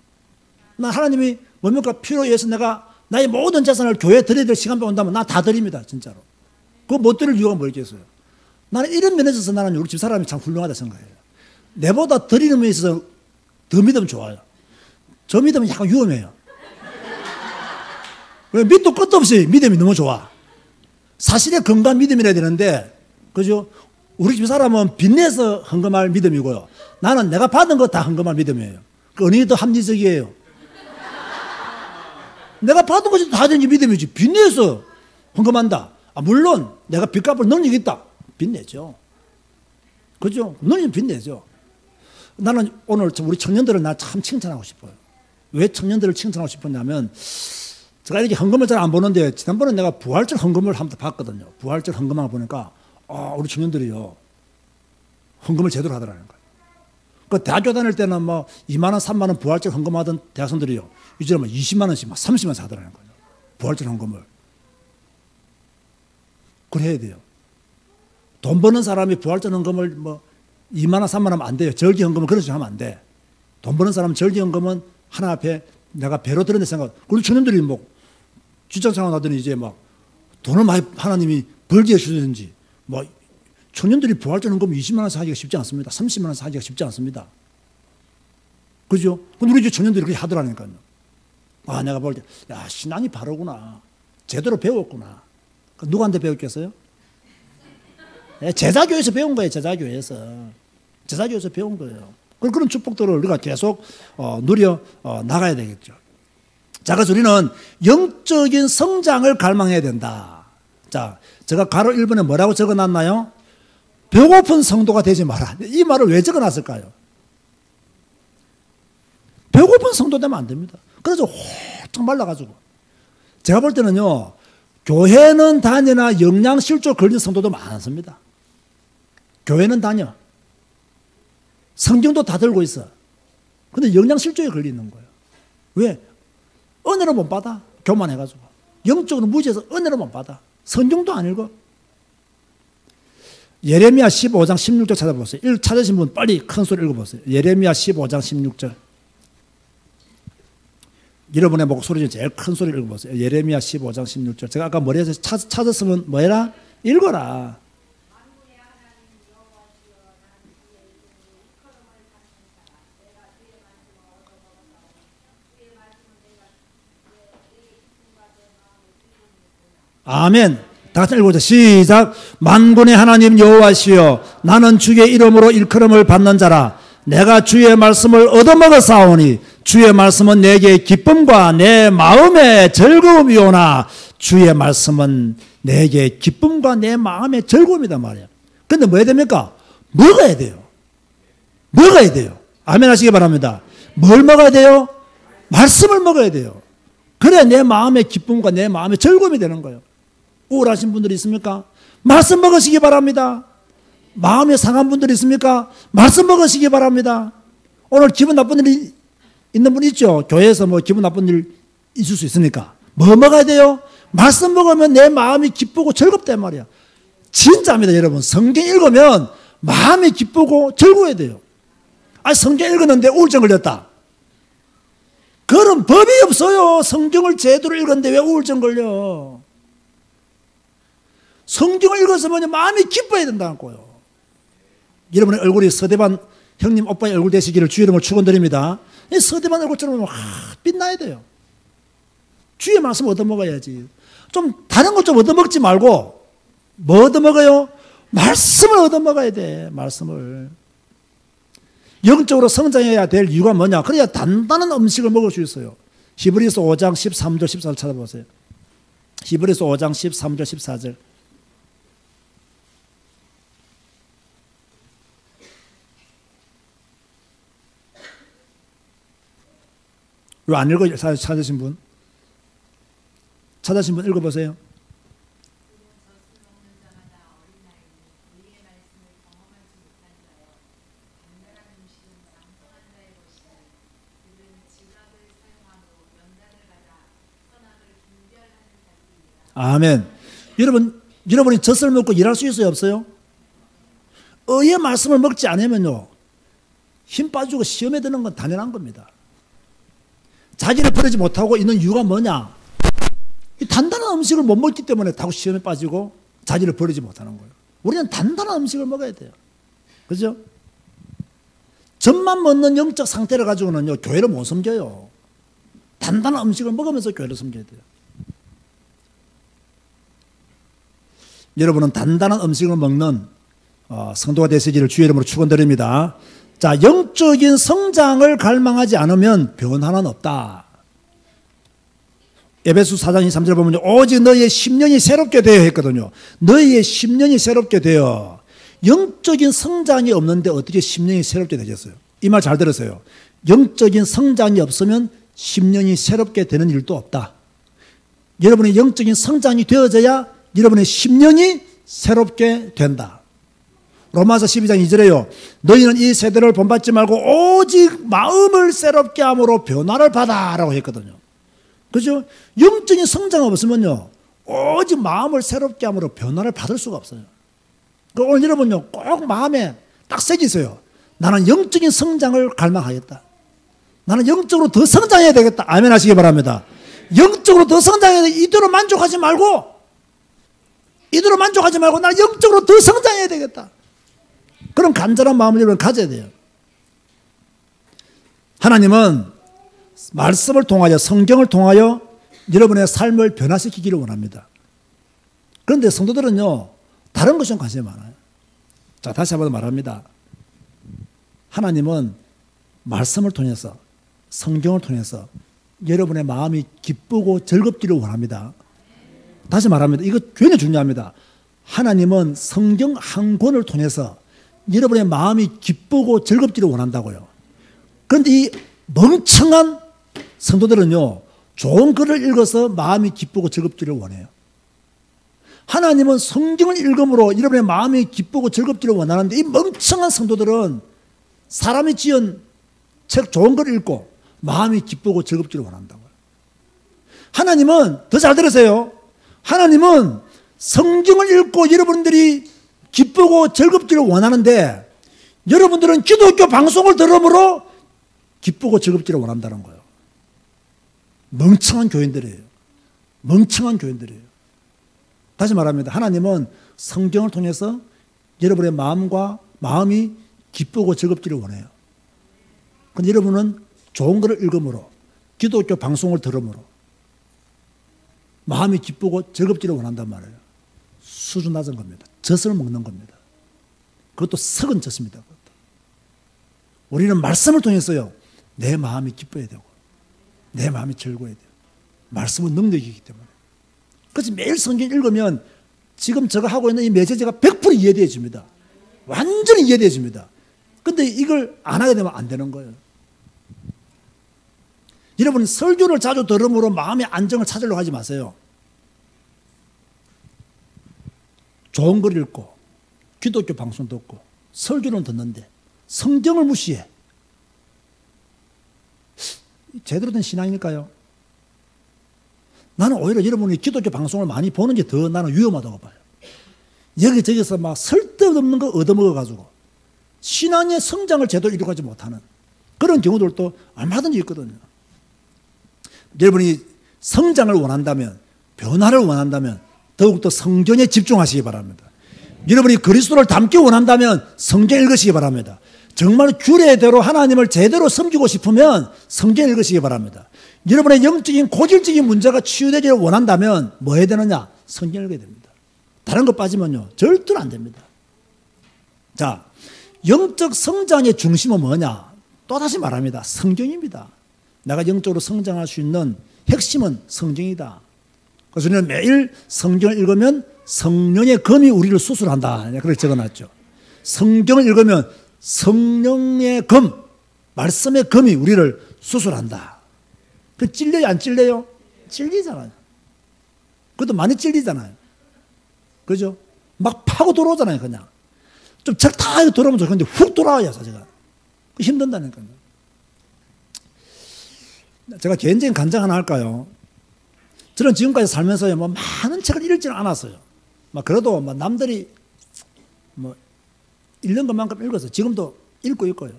나 하나님이 뭡니까? 필요에 의해서 내가 나의 모든 재산을 교회에 드려야 될 시간이 온다면 나 다 드립니다. 진짜로. 그거 못 드릴 이유가 뭐겠어요? 나는 이런 면에 있어서 나는 우리 집 사람이 참 훌륭하다 생각해요. 내보다 드리는 면에 있어서 더 믿으면 좋아요. 저 믿으면 약간 위험해요. 왜? 밑도 끝도 없이 믿음이 너무 좋아. 사실의 건강 믿음이라 되는데, 그죠? 우리 집 사람은 빚내서 헌금할 믿음이고요. 나는 내가 받은 거 다 헌금할 믿음이에요. 그 어느 게 더 합리적이에요? 내가 받은 것이 다 되는 게 믿음이지. 빚내서 헌금한다. 물론 내가 빚 갚을 능력이 있다. 빚내죠. 그죠? 능력은 빚내죠. 나는 오늘 우리 청년들을 나 참 칭찬하고 싶어요. 왜 청년들을 칭찬하고 싶었냐면 제가 이렇게 헌금을 잘 안 보는데 지난번에 내가 부활절 헌금을 한번 봤거든요. 부활절 헌금을 보니까 우리 청년들이요. 헌금을 제대로 하더라는 거예요. 그 대학교 다닐 때는 뭐 2만 원, 3만 원 부활절 헌금하던 대학생들이요. 이제는 뭐 20만 원씩 막 30만 원 사더라는 거예요. 부활절 헌금을. 그래야 돼요. 돈 버는 사람이 부활절 헌금을 뭐 2만 원, 3만 원 하면 안 돼요. 절기 헌금은 그렇게 하면 안 돼. 돈 버는 사람은 절기 헌금은 하나 앞에 내가 배로 들었는데 생각. 우리 청년들이 뭐 직장 생활하더니 이제 막 돈을 많이 하나님이 벌게 해주든지 뭐 청년들이 부활절 헌금 20만 원 사기가 쉽지 않습니다. 30만 원 사기가 쉽지 않습니다. 그죠? 근데 우리 청년들이 그렇게 하더라니까요. 내가 볼 때, 야, 신앙이 바르구나. 제대로 배웠구나. 누구한테 배웠겠어요? 제자교에서 배운 거예요. 제자교에서. 제자교에서 배운 거예요. 그런 축복들을 우리가 계속 누려 나가야 되겠죠. 자, 그래서 우리는 영적인 성장을 갈망해야 된다. 자, 제가 가로 1번에 뭐라고 적어놨나요? 배고픈 성도가 되지 마라. 이 말을 왜 적어놨을까요? 배고픈 성도 되면 안 됩니다. 그래서 홀쭉 말라가지고. 제가 볼 때는요, 교회는 다니나 영양실조 걸린 성도도 많습니다. 교회는 다녀. 성경도 다 들고 있어. 근데 영양실조에 걸리는 거예요. 왜? 은혜를 못 받아. 교만해가지고. 영적으로 무지해서 은혜를 못 받아. 성경도 안 읽어. 예레미야 15장 16절 찾아보세요. 찾으신 분 빨리 큰 소리 읽어보세요. 예레미야 15장 16절. 여러분의 목소리 중에 제일 큰 소리 읽어보세요. 예레미야 15장 16절. 제가 아까 머리에서 찾았으면 뭐해라? 읽어라. 아멘. 다 같이 읽어보자. 시작. 만군의 하나님 여호와시여, 나는 주의 이름으로 일컬음을 받는 자라. 내가 주의 말씀을 얻어먹었사오니 주의 말씀은 내게 기쁨과 내 마음의 즐거움이오나. 주의 말씀은 내게 기쁨과 내 마음의 즐거움이다 말이야. 근데 뭐 해야 됩니까? 먹어야 돼요. 먹어야 돼요. 아멘 하시기 바랍니다. 뭘 먹어야 돼요? 말씀을 먹어야 돼요. 그래 내 마음의 기쁨과 내 마음의 즐거움이 되는 거예요. 우울하신 분들이 있습니까? 말씀 먹으시기 바랍니다. 마음이 상한 분들이 있습니까? 말씀 먹으시기 바랍니다. 오늘 기분 나쁜 일이 있는 분 있죠? 교회에서 뭐 기분 나쁜 일 있을 수 있으니까. 뭐 먹어야 돼요? 말씀 먹으면 내 마음이 기쁘고 즐겁단 말이야. 진짜입니다, 여러분. 성경 읽으면 마음이 기쁘고 즐거워야 돼요. 아니, 성경 읽었는데 우울증 걸렸다. 그런 법이 없어요. 성경을 제대로 읽었는데 왜 우울증 걸려? 성경을 읽었으면 마음이 기뻐야 된다는 거예요. 여러분의 얼굴이 서대반 형님 오빠의 얼굴 되시기를 주의 이름으로 축원드립니다. 이 서대반 얼굴처럼 빛나야 돼요. 주의 말씀 얻어먹어야지. 좀 다른 것 좀 얻어먹지 말고 뭐 얻어먹어요? 말씀을 얻어먹어야 돼. 말씀을. 영적으로 성장해야 될 이유가 뭐냐? 그래야 단단한 음식을 먹을 수 있어요. 히브리서 5장 13절 14절 찾아보세요. 히브리서 5장 13절 14절. 왜 안 읽어요? 찾으신 분? 찾으신 분 읽어보세요. 아멘. 여러분이 젖을 먹고 일할 수 있어요? 없어요? 의의 말씀을 먹지 않으면요, 힘 빠지고 시험에 드는 건 당연한 겁니다. 자기를 버리지 못하고 있는 이유가 뭐냐? 이 단단한 음식을 못 먹기 때문에 다고 시험에 빠지고 자기를 버리지 못하는 거예요. 우리는 단단한 음식을 먹어야 돼요. 그죠? 젖만 먹는 영적 상태를 가지고는요, 교회를 못 섬겨요. 단단한 음식을 먹으면서 교회를 섬겨야 돼요. 여러분은 단단한 음식을 먹는 성도가 되시기를 주의 이름으로 축원드립니다. 자, 영적인 성장을 갈망하지 않으면 변화는 없다. 에베소 4장 23절 보면 오직 너희의 심령이 새롭게 되어 했거든요. 너희의 심령이 새롭게 되어. 영적인 성장이 없는데 어떻게 심령이 새롭게 되겠어요? 이 말 잘 들으세요. 영적인 성장이 없으면 심령이 새롭게 되는 일도 없다. 여러분의 영적인 성장이 되어져야 여러분의 심령이 새롭게 된다. 로마서 12장 2절에요. 너희는 이 세대를 본받지 말고 오직 마음을 새롭게 함으로 변화를 받아라고 했거든요. 그죠? 영적인 성장 없으면요, 오직 마음을 새롭게 함으로 변화를 받을 수가 없어요. 오늘 여러분요, 꼭 마음에 딱 새기세요. 나는 영적인 성장을 갈망하겠다. 나는 영적으로 더 성장해야 되겠다. 아멘 하시기 바랍니다. 영적으로 더 성장해야 돼. 이대로 만족하지 말고 나는 영적으로 더 성장해야 되겠다. 그런 간절한 마음을 여러분 가져야 돼요. 하나님은 말씀을 통하여, 성경을 통하여 여러분의 삶을 변화시키기를 원합니다. 그런데 성도들은요, 다른 것에 관심이 많아요. 자, 다시 한번 말합니다. 하나님은 말씀을 통해서, 성경을 통해서 여러분의 마음이 기쁘고 즐겁기를 원합니다. 다시 말합니다. 이거 굉장히 중요합니다. 하나님은 성경 한 권을 통해서 여러분의 마음이 기쁘고 즐겁기를 원한다고요. 그런데 이 멍청한 성도들은요, 좋은 글을 읽어서 마음이 기쁘고 즐겁기를 원해요. 하나님은 성경을 읽음으로 여러분의 마음이 기쁘고 즐겁기를 원하는데, 이 멍청한 성도들은 사람이 지은 책 좋은 걸 읽고 마음이 기쁘고 즐겁기를 원한다고요. 하나님은, 더 잘 들으세요. 하나님은 성경을 읽고 여러분들이 기쁘고 즐겁기를 원하는데 여러분들은 기독교 방송을 들으므로 기쁘고 즐겁기를 원한다는 거예요. 멍청한 교인들이에요. 멍청한 교인들이에요. 다시 말합니다. 하나님은 성경을 통해서 여러분의 마음이 기쁘고 즐겁기를 원해요. 근데 여러분은 좋은 것을 읽음으로 기독교 방송을 들음으로 마음이 기쁘고 즐겁기를 원한단 말이에요. 수준 낮은 겁니다. 젖을 먹는 겁니다. 그것도 썩은 젖입니다. 그것도. 우리는 말씀을 통해서요. 내 마음이 기뻐야 되고 내 마음이 즐거워야 돼요. 말씀은 능력이기 때문에. 그래서 매일 성경 읽으면 지금 제가 하고 있는 이 메시지가 100% 이해되어집니다. 완전히 이해되어집니다. 근데 이걸 안 하게 되면 안 되는 거예요. 여러분 설교를 자주 들음으로 마음의 안정을 찾으려고 하지 마세요. 좋은 걸 읽고 기독교 방송 듣고 설교는 듣는데 성경을 무시해. 제대로 된 신앙일까요? 나는 오히려 여러분이 기독교 방송을 많이 보는 게 더 나는 위험하다고 봐요. 여기저기서 막 쓸데없는 거 얻어먹어가지고 신앙의 성장을 제대로 이루어가지 못하는 그런 경우들도 얼마든지 있거든요. 여러분이 성장을 원한다면, 변화를 원한다면 더욱더 성경에 집중하시기 바랍니다. 여러분이 그리스도를 닮기 원한다면 성경 읽으시기 바랍니다. 정말 규례대로 하나님을 제대로 섬기고 싶으면 성경 읽으시기 바랍니다. 여러분의 영적인 고질적인 문제가 치유되기를 원한다면 뭐 해야 되느냐? 성경 읽어야 됩니다. 다른 거 빠지면요 절대로 안 됩니다. 자, 영적 성장의 중심은 뭐냐? 또다시 말합니다. 성경입니다. 내가 영적으로 성장할 수 있는 핵심은 성경이다. 그래서 우리는 매일 성경을 읽으면 성령의 검이 우리를 수술한다. 그렇게 적어놨죠. 성경을 읽으면 성령의 검, 말씀의 검이 우리를 수술한다. 그 찔려요, 안 찔려요? 찔리잖아요. 그것도 많이 찔리잖아요. 그죠? 막 파고 들어오잖아요, 그냥. 좀 적당하게 들어오면 좋겠는데 훅 돌아와요, 사실은. 힘든다니까요. 제가 개인적인 간증 하나 할까요? 저는 지금까지 살면서 뭐 많은 책을 읽지는 않았어요. 막 그래도 뭐 남들이 뭐 읽는 것만큼 읽었어요. 지금도 읽고 있고요.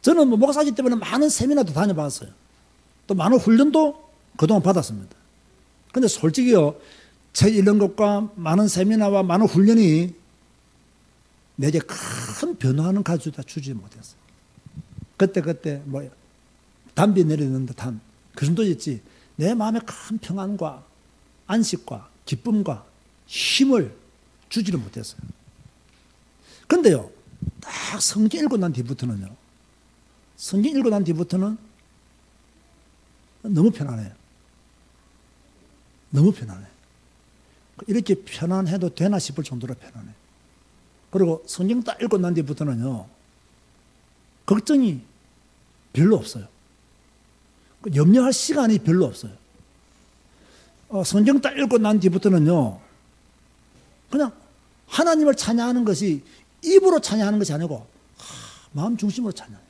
저는 뭐 목사이기 때문에 많은 세미나도 다녀봤어요. 또 많은 훈련도 그동안 받았습니다. 근데 솔직히요, 책 읽는 것과 많은 세미나와 많은 훈련이 내게 큰 변화는 가져다 주지 못했어요. 그때 뭐 담비 내리는데 그 정도였지. 내 마음에 큰 평안과 안식과 기쁨과 힘을 주지를 못했어요. 근데요, 딱 성경 읽고 난 뒤부터는요, 성경 읽고 난 뒤부터는 너무 편안해요. 너무 편안해요. 이렇게 편안해도 되나 싶을 정도로 편안해요. 그리고 성경 딱 읽고 난 뒤부터는요, 걱정이 별로 없어요. 염려할 시간이 별로 없어요. 성경 딱 읽고 난 뒤부터는요, 그냥 하나님을 찬양하는 것이 입으로 찬양하는 것이 아니고 마음 중심으로 찬양해요.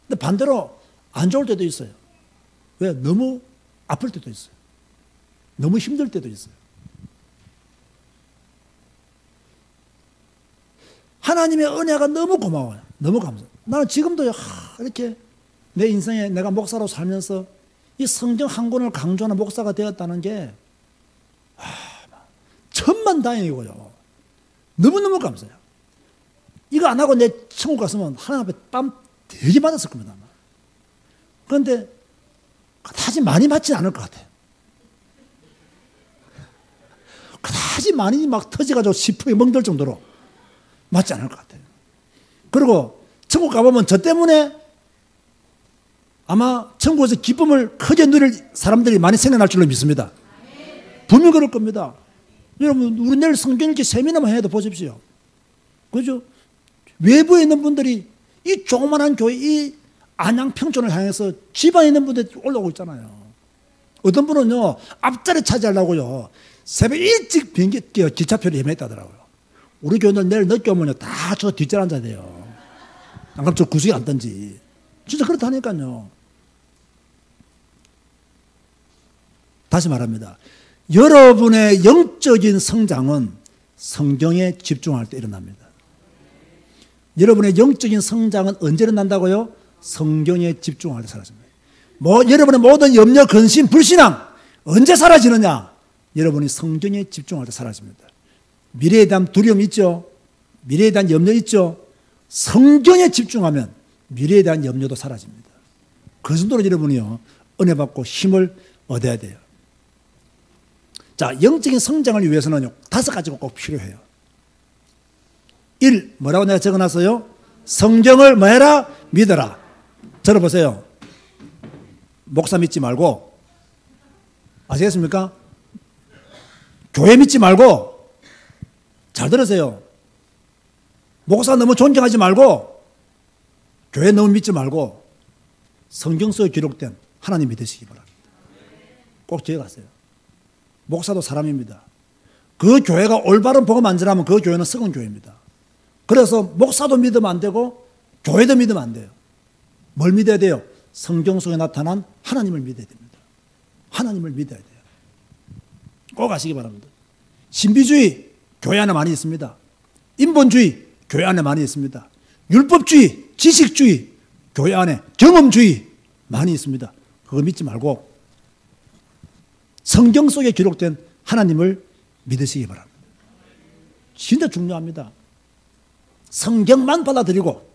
근데 반대로 안 좋을 때도 있어요. 왜? 너무 아플 때도 있어요. 너무 힘들 때도 있어요. 하나님의 은혜가 너무 고마워요. 너무 감사해요. 나는 지금도 이렇게 내 인생에 내가 목사로 살면서 이 성경 한 권을 강조하는 목사가 되었다는 게 천만다행이고요. 너무너무 감사해요. 이거 안 하고 내 천국 갔으면 하나님 앞에 뺨 되게 맞았을 겁니다. 그런데 그다지 많이 맞지는 않을 것 같아요. 그다지 많이 막 터져가지고 시풍이 멍들 정도로 맞지 않을 것 같아요. 그리고 천국 가보면 저 때문에 아마 천국에서 기쁨을 크게 누릴 사람들이 많이 생겨날 줄로 믿습니다. 분명히 그럴 겁니다. 여러분, 우리 내일 성경 읽기 세미나만 해도 보십시오. 그죠? 외부에 있는 분들이 이 조그만한 교회, 이 안양평촌을 향해서 지방에 있는 분들이 올라오고 있잖아요. 어떤 분은요, 앞자리 차지하려고요, 새벽 일찍 기차표를 예매했다더라고요. 우리 교인들 내일 늦게 오면요, 다 저 뒷자리 앉아야 돼요. 안 그러면 저 구석에 앉든지. 진짜 그렇다니까요. 다시 말합니다. 여러분의 영적인 성장은 성경에 집중할 때 일어납니다. 여러분의 영적인 성장은 언제 일어난다고요? 성경에 집중할 때 사라집니다. 여러분의 모든 염려, 근심, 불신앙 언제 사라지느냐? 여러분이 성경에 집중할 때 사라집니다. 미래에 대한 두려움 있죠? 미래에 대한 염려 있죠? 성경에 집중하면 미래에 대한 염려도 사라집니다. 그 정도로 여러분이요, 은혜 받고 힘을 얻어야 돼요. 자, 영적인 성장을 위해서는요, 5가지가 꼭 필요해요. 1. 뭐라고 내가 적어놨어요? 성경을 뭐해라? 믿어라. 들어보세요. 목사 믿지 말고, 아시겠습니까? 교회 믿지 말고, 잘 들으세요. 목사 너무 존경하지 말고, 교회 너무 믿지 말고, 성경 속에 기록된 하나님 믿으시기 바랍니다. 꼭 기억하세요. 목사도 사람입니다. 그 교회가 올바른 복음 안 전하면 그 교회는 썩은 교회입니다. 그래서 목사도 믿으면 안 되고 교회도 믿으면 안 돼요. 뭘 믿어야 돼요? 성경 속에 나타난 하나님을 믿어야 됩니다. 하나님을 믿어야 돼요. 꼭 아시기 바랍니다. 신비주의 교회 안에 많이 있습니다. 인본주의 교회 안에 많이 있습니다. 율법주의, 지식주의 교회 안에, 경험주의 많이 있습니다. 그거 믿지 말고 성경 속에 기록된 하나님을 믿으시기 바랍니다. 진짜 중요합니다. 성경만 받아들이고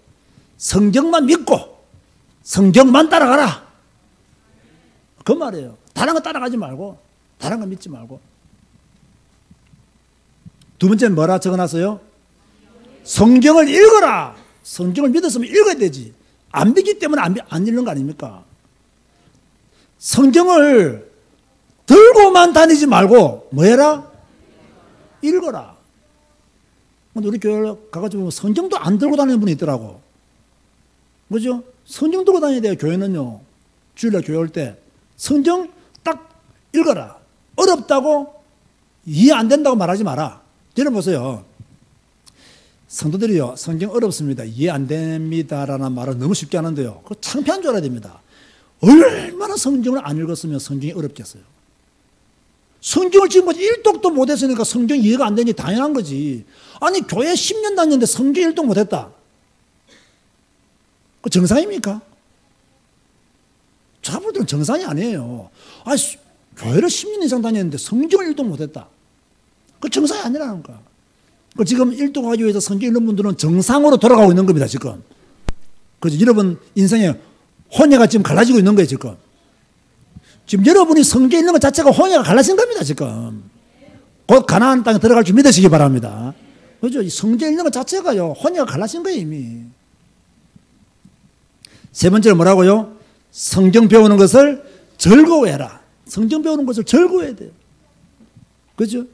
성경만 믿고 성경만 따라가라. 그 말이에요. 다른 거 따라가지 말고 다른 거 믿지 말고. 두 번째는 뭐라 적어놨어요? 성경을 읽어라. 성경을 믿었으면 읽어야 되지. 안 믿기 때문에 안 읽는 거 아닙니까? 성경을 들고만 다니지 말고 뭐 해라? 읽어라. 근데 우리 교회 가가지고 성경도 안 들고 다니는 분이 있더라고. 그죠? 성경 들고 다녀야 돼요. 교회는요. 주일날 교회 올 때 성경 딱 읽어라. 어렵다고 이해 안 된다고 말하지 마라. 들어보세요. 성도들이요, 성경 어렵습니다, 이해 안 됩니다라는 말을 너무 쉽게 하는데요. 그거 창피한 줄 알아야 됩니다. 얼마나 성경을 안 읽었으면 성경이 어렵겠어요. 성경을 지금까지 1독도 못했으니까 성경 이해가 안 되니 당연한 거지. 아니, 교회 10년 다녔는데 성경 1독 못했다. 그 정상입니까? 저분들은 정상이 아니에요. 아니, 교회를 10년 이상 다녔는데 성경을 1독 못했다. 그 정상이 아니라는 거야. 그 지금 1독 하기 위해서 성경 읽는 분들은 정상으로 돌아가고 있는 겁니다, 지금. 그래서 여러분 인생에 혼예가 지금 갈라지고 있는 거예요, 지금. 지금 여러분이 성경 읽는 것 자체가 혼예가 갈라진 겁니다, 지금. 곧 가나안 땅에 들어갈 줄 믿으시기 바랍니다. 그죠? 이 성경 읽는 것 자체가요, 혼예가 갈라진 거예요, 이미. 세 번째로 뭐라고요? 성경 배우는 것을 즐거워해라. 성경 배우는 것을 즐거워해야 돼요. 그죠?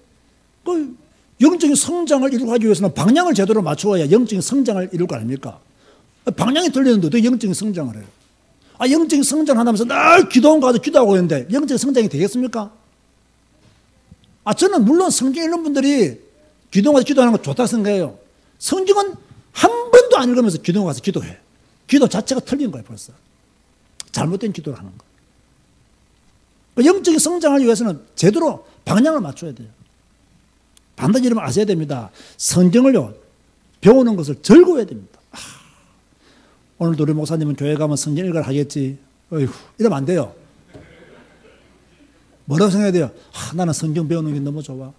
그 영적인 성장을 이루고 하기 위해서는 방향을 제대로 맞추어야 영적인 성장을 이룰 거 아닙니까? 방향이 틀리는데 어떻게 영적인 성장을 해요? 아, 영적인 성장을 하면서 늘 기도원 가서 기도하고 있는데 영적인 성장이 되겠습니까? 아, 저는 물론 성경 읽는 분들이 기도원 가서 기도하는 거 좋다고 생각해요. 성경은 한 번도 안 읽으면서 기도원 가서 기도해. 기도 자체가 틀린 거예요, 벌써. 잘못된 기도를 하는 거. 영적인 성장을 위해서는 제대로 방향을 맞춰야 돼요. 반드시 여러분 아셔야 됩니다. 성경을요, 배우는 것을 즐거워해야 됩니다. 오늘도 우리 목사님은 교회 가면 성경 읽으라 하겠지. 어이구, 이러면 안 돼요. 뭐라고 생각해야 돼요? 나는 성경 배우는 게 너무 좋아.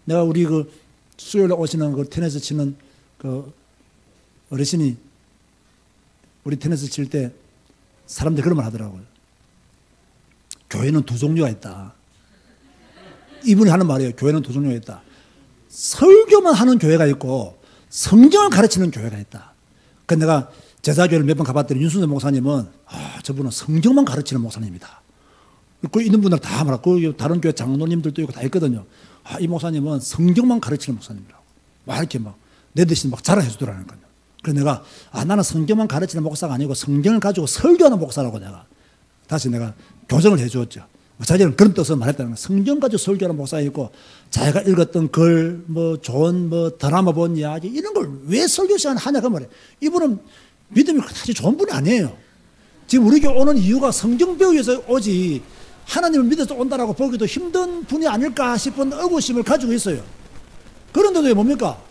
내가 우리 그 수요일에 오시는 그 테니스 치는 그 어르신이 우리 테니스 칠 때 사람들이 그런 말 하더라고요. 교회는 두 종류가 있다. 이분이 하는 말이에요. 교회는 두 종류가 있다. 설교만 하는 교회가 있고 성경을 가르치는 교회가 있다. 그래서 내가 제자교회를 몇 번 가봤더니 윤순재 목사님은 저분은 성경만 가르치는 목사님이다. 그 있는 분들 다 말하고 다른 교회 장로님들도 있고 다 있거든요. 이 목사님은 성경만 가르치는 목사님이라고. 막 이렇게 막 내 대신 막 자랑해 주더라는 거예요. 그래서 내가 나는 성경만 가르치는 목사가 아니고 성경을 가지고 설교하는 목사라고 내가 다시 내가 교정을 해 주었죠. 자기는 그런 뜻으로 말했다는 거예요. 성경 가지고 설교하는 목사가 있고 자기가 읽었던 글, 뭐 좋은 뭐 드라마 본 이야기 이런 걸 왜 설교 시간에 하냐 그 말이에요. 이분은 믿음이 그다지 좋은 분이 아니에요. 지금 우리 교회 오는 이유가 성경 배우기 위해서 오지 하나님을 믿어서 온다라고 보기도 힘든 분이 아닐까 싶은 의구심을 가지고 있어요. 그런데도 왜 뭡니까?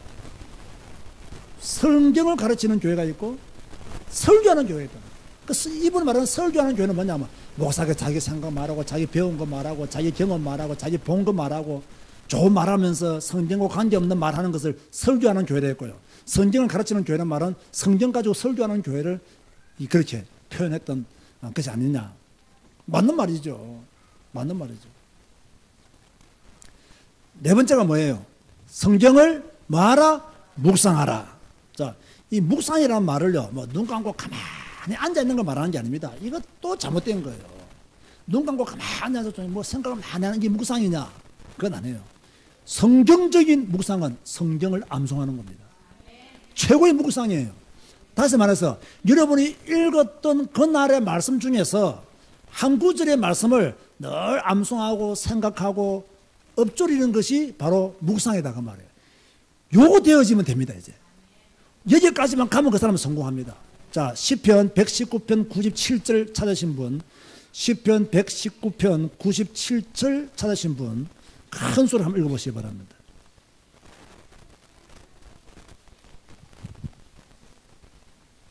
성경을 가르치는 교회가 있고 설교하는 교회가 있다. 이분 말하는 설교하는 교회는 뭐냐면 목사가 자기 생각 말하고 자기 배운 거 말하고 자기 경험 말하고 자기 본 거 말하고 좋은 말하면서 성경과 관계없는 말하는 것을 설교하는 교회가 있고요. 성경을 가르치는 교회는 말은 성경 가지고 설교하는 교회를 그렇게 표현했던 것이 아니냐. 맞는 말이죠. 맞는 말이죠. 네 번째가 뭐예요? 성경을 뭐하라? 묵상하라. 자, 이 묵상이라는 말을요, 뭐 눈 감고 가만히 앉아 있는 걸 말하는 게 아닙니다. 이것도 잘못된 거예요. 눈 감고 가만히 앉아서 뭐 생각을 많이 하는 게 묵상이냐? 그건 아니에요. 성경적인 묵상은 성경을 암송하는 겁니다. 최고의 묵상이에요. 다시 말해서 여러분이 읽었던 그날의 말씀 중에서 한 구절의 말씀을 늘 암송하고 생각하고 읊조리는 것이 바로 묵상이다 그 말이에요. 요거 되어지면 됩니다. 이제 여기까지만 가면 그 사람은 성공합니다. 자, 시편 119편 97절 찾으신 분, 시편 119편 97절 찾으신 분 큰 소리 한번 읽어보시기 바랍니다.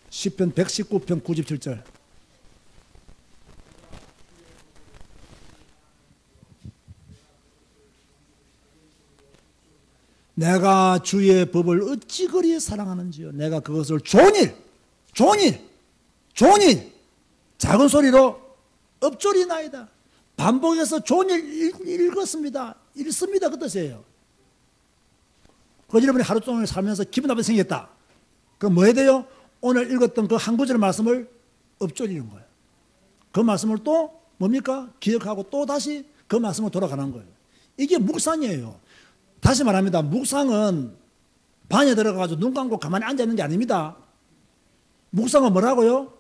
시편 119편 97절. 내가 주의 법을 어찌 그리 사랑하는지요. 내가 그것을 종일 작은 소리로 읊조리나이다. 반복해서 종일 읽었습니다. 읽습니다. 그 뜻이에요. 그 여러분이 하루 종일 살면서 기분 나쁘게 생겼다. 그럼 뭐 해야 돼요? 오늘 읽었던 그 한 구절의 말씀을 읊조리는 거예요. 그 말씀을 또 뭡니까? 기억하고 또 다시 그 말씀으로 돌아가는 거예요. 이게 묵상이에요. 다시 말합니다. 묵상은 방에 들어가서 눈 감고 가만히 앉아있는 게 아닙니다. 묵상은 뭐라고요?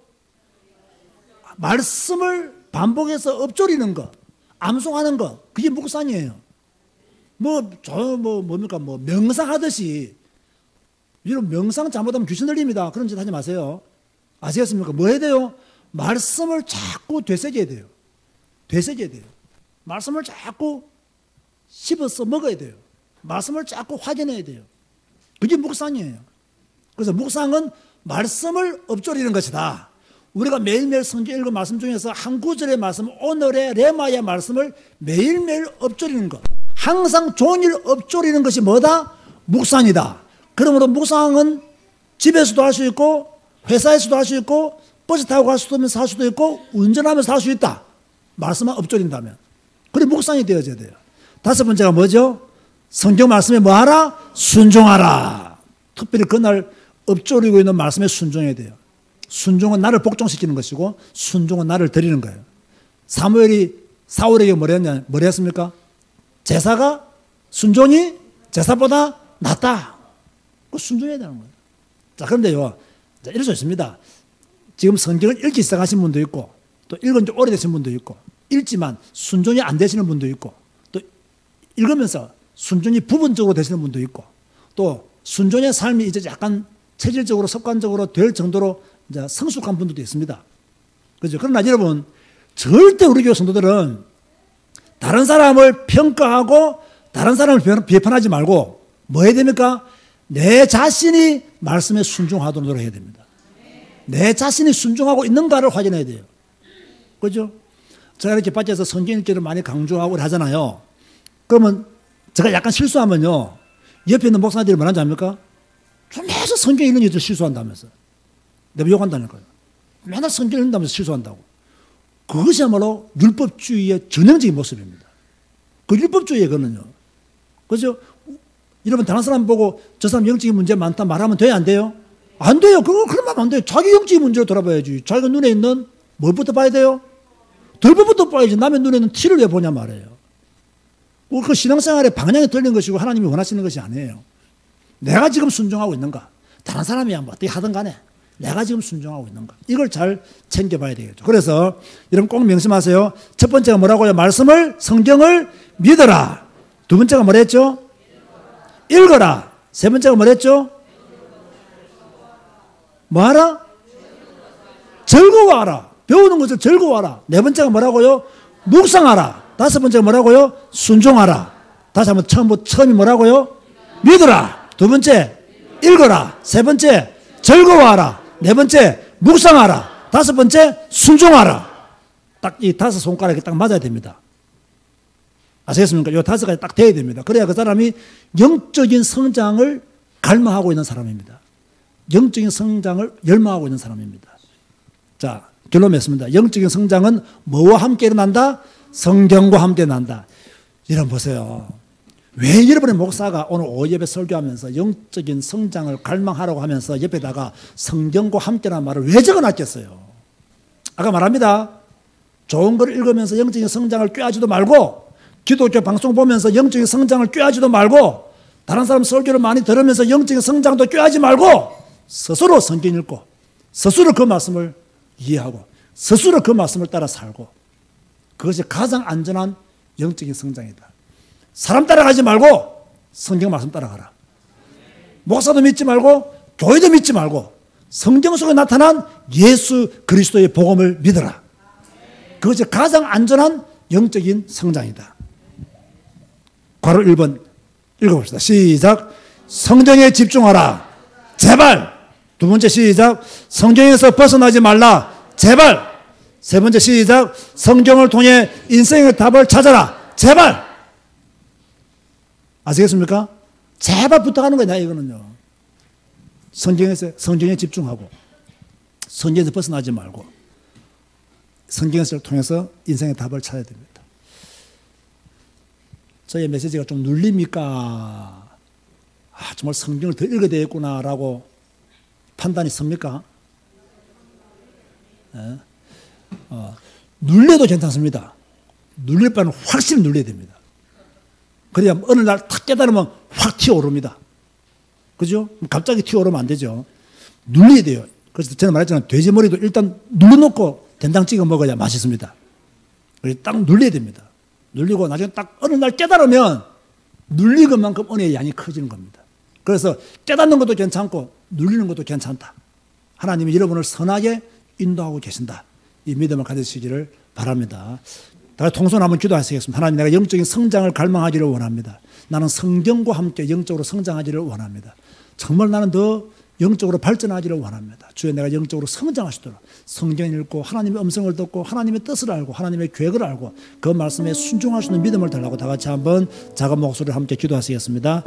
말씀을 반복해서 읊조리는 것, 암송하는 것, 그게 묵상이에요. 뭡니까? 명상하듯이. 여러분, 명상 잘못하면 귀신 들립니다. 그런 짓 하지 마세요. 아시겠습니까? 뭐 해야 돼요? 말씀을 자꾸 되새겨야 돼요. 되새겨야 돼요. 말씀을 자꾸 씹어서 먹어야 돼요. 말씀을 자꾸 확인해야 돼요. 그게 묵상이에요. 그래서 묵상은 말씀을 읊조리는 것이다. 우리가 매일매일 성경 읽은 말씀 중에서 한 구절의 말씀, 오늘의 레마의 말씀을 매일매일 읊조리는 것. 항상 종일 읊조리는 것이 뭐다? 묵상이다. 그러므로 묵상은 집에서도 할 수 있고 회사에서도 할 수 있고 버스 타고 갈 수도 할 수도 있고 운전하면서 할 수 있다. 말씀만 읊조린다면. 그래 묵상이 되어져야 돼요. 다섯 번째가 뭐죠? 성경 말씀에 뭐하라? 순종하라. 특별히 그날 읊조리고 있는 말씀에 순종해야 돼요. 순종은 나를 복종시키는 것이고 순종은 나를 드리는 거예요. 사무엘이 사울에게 뭐라 했습니까? 제사가 순종이 제사보다 낫다. 그 순종해야 되는 거예요. 자, 그런데요, 이럴 수 있습니다. 지금 성경을 읽기 시작하신 분도 있고 또 읽은 지 오래되신 분도 있고 읽지만 순종이 안 되시는 분도 있고 또 읽으면서 순종이 부분적으로 되시는 분도 있고 또 순종의 삶이 이제 약간 체질적으로 습관적으로 될 정도로 이제 성숙한 분들도 있습니다. 그죠? 그러나 여러분, 절대 우리 교회 성도들은 다른 사람을 평가하고 다른 사람을 비판하지 말고 뭐 해야 됩니까? 내 자신이 말씀에 순종하도록 노력해야 됩니다. 내 자신이 순종하고 있는가를 확인해야 돼요. 그죠? 제가 이렇게 밖에서 성경 읽기를 많이 강조하고 하잖아요. 그러면 제가 약간 실수하면요, 옆에 있는 목사님들이 뭐라는지 압니까? 계속 성경 읽는 일들 실수한다면서. 내가 욕한다니까요. 맨날 성경 읽는다면서 실수한다고. 그것이야말로 율법주의의 전형적인 모습입니다. 그 율법주의에 그거는요. 그죠? 여러분, 다른 사람 보고 저 사람 영적인 문제 많다 말하면 돼요, 안 돼요? 안 돼요. 그런 말 안 돼요. 자기 영적인 문제를 돌아봐야지. 자기가 눈에 있는 뭘부터 봐야 돼요? 덜보부터 봐야지. 남의 눈에 있는 티를 왜 보냐 말이에요. 그 신앙생활의 방향이 틀린 것이고 하나님이 원하시는 것이 아니에요. 내가 지금 순종하고 있는가? 다른 사람이야 뭐 어떻게 하든 간에 내가 지금 순종하고 있는가? 이걸 잘 챙겨봐야 되겠죠. 그래서 여러분 꼭 명심하세요. 첫 번째가 뭐라고요? 말씀을, 성경을 믿어라. 두 번째가 뭐랬죠? 읽어라. 세 번째가 뭐랬죠? 뭐하라? 즐거워하라. 배우는 것을 즐거워하라. 네 번째가 뭐라고요? 묵상하라. 다섯 번째가 뭐라고요? 순종하라. 다시 한번 처음이 뭐라고요? 믿어라. 두 번째, 읽어라. 세 번째, 즐거워하라. 네 번째, 묵상하라. 다섯 번째, 순종하라. 딱 이 다섯 손가락이 딱 맞아야 됩니다. 아시겠습니까? 이 다섯 가지 딱 돼야 됩니다. 그래야 그 사람이 영적인 성장을 갈망하고 있는 사람입니다. 영적인 성장을 열망하고 있는 사람입니다. 자, 결론 맺습니다. 영적인 성장은 뭐와 함께 일어난다? 성경과 함께 난다. 여러분 보세요. 왜 여러분의 목사가 오늘 오예배 설교하면서 영적인 성장을 갈망하라고 하면서 옆에다가 성경과 함께라는 말을 왜 적어놨겠어요? 아까 말합니다. 좋은 걸 읽으면서 영적인 성장을 꾀하지도 말고, 기독교 방송 보면서 영적인 성장을 꾀하지도 말고, 다른 사람 설교를 많이 들으면서 영적인 성장도 꾀하지 말고, 스스로 성경 읽고, 스스로 그 말씀을 이해하고, 스스로 그 말씀을 따라 살고, 그것이 가장 안전한 영적인 성장이다. 사람 따라가지 말고 성경 말씀 따라가라. 목사도 믿지 말고 교회도 믿지 말고 성경 속에 나타난 예수 그리스도의 복음을 믿어라. 그것이 가장 안전한 영적인 성장이다. 괄호 1번 읽어봅시다. 시작. 성경에 집중하라. 제발. 두 번째 시작. 성경에서 벗어나지 말라. 제발. 세 번째 시작. 성경을 통해 인생의 답을 찾아라. 제발. 아시겠습니까? 제발 부탁하는 거야, 이거는요. 성경에 집중하고, 성경에서 벗어나지 말고, 성경을 통해서 인생의 답을 찾아야 됩니다. 저의 메시지가 좀 눌립니까? 정말 성경을 더 읽어야 되겠구나라고 판단이 섭니까? 네. 눌려도 괜찮습니다. 눌릴 바는 확실히 눌려야 됩니다. 그래야 어느 날 탁 깨달으면 확 튀어오릅니다. 그죠? 갑자기 튀어오르면 안 되죠. 눌려야 돼요. 그래서 저는 말했잖아요. 돼지머리도 일단 눌러놓고 된장 찍어 먹어야 맛있습니다. 그래서 딱 눌려야 됩니다. 눌리고 나중에 딱 어느 날 깨달으면 눌린 것만큼 은혜의 양이 커지는 겁니다. 그래서 깨닫는 것도 괜찮고 눌리는 것도 괜찮다. 하나님이 여러분을 선하게 인도하고 계신다. 이 믿음을 가지시기를 바랍니다. 다 통손 한번 기도하시겠습니다. 하나님, 내가 영적인 성장을 갈망하기를 원합니다. 나는 성경과 함께 영적으로 성장하기를 원합니다. 정말 나는 더 영적으로 발전하기를 원합니다. 주여, 내가 영적으로 성장하시도록 성경 읽고 하나님의 음성을 듣고 하나님의 뜻을 알고 하나님의 계획을 알고 그 말씀에 순종할 수 있는 믿음을 달라고 다 같이 한번 작은 목소리로 함께 기도하시겠습니다.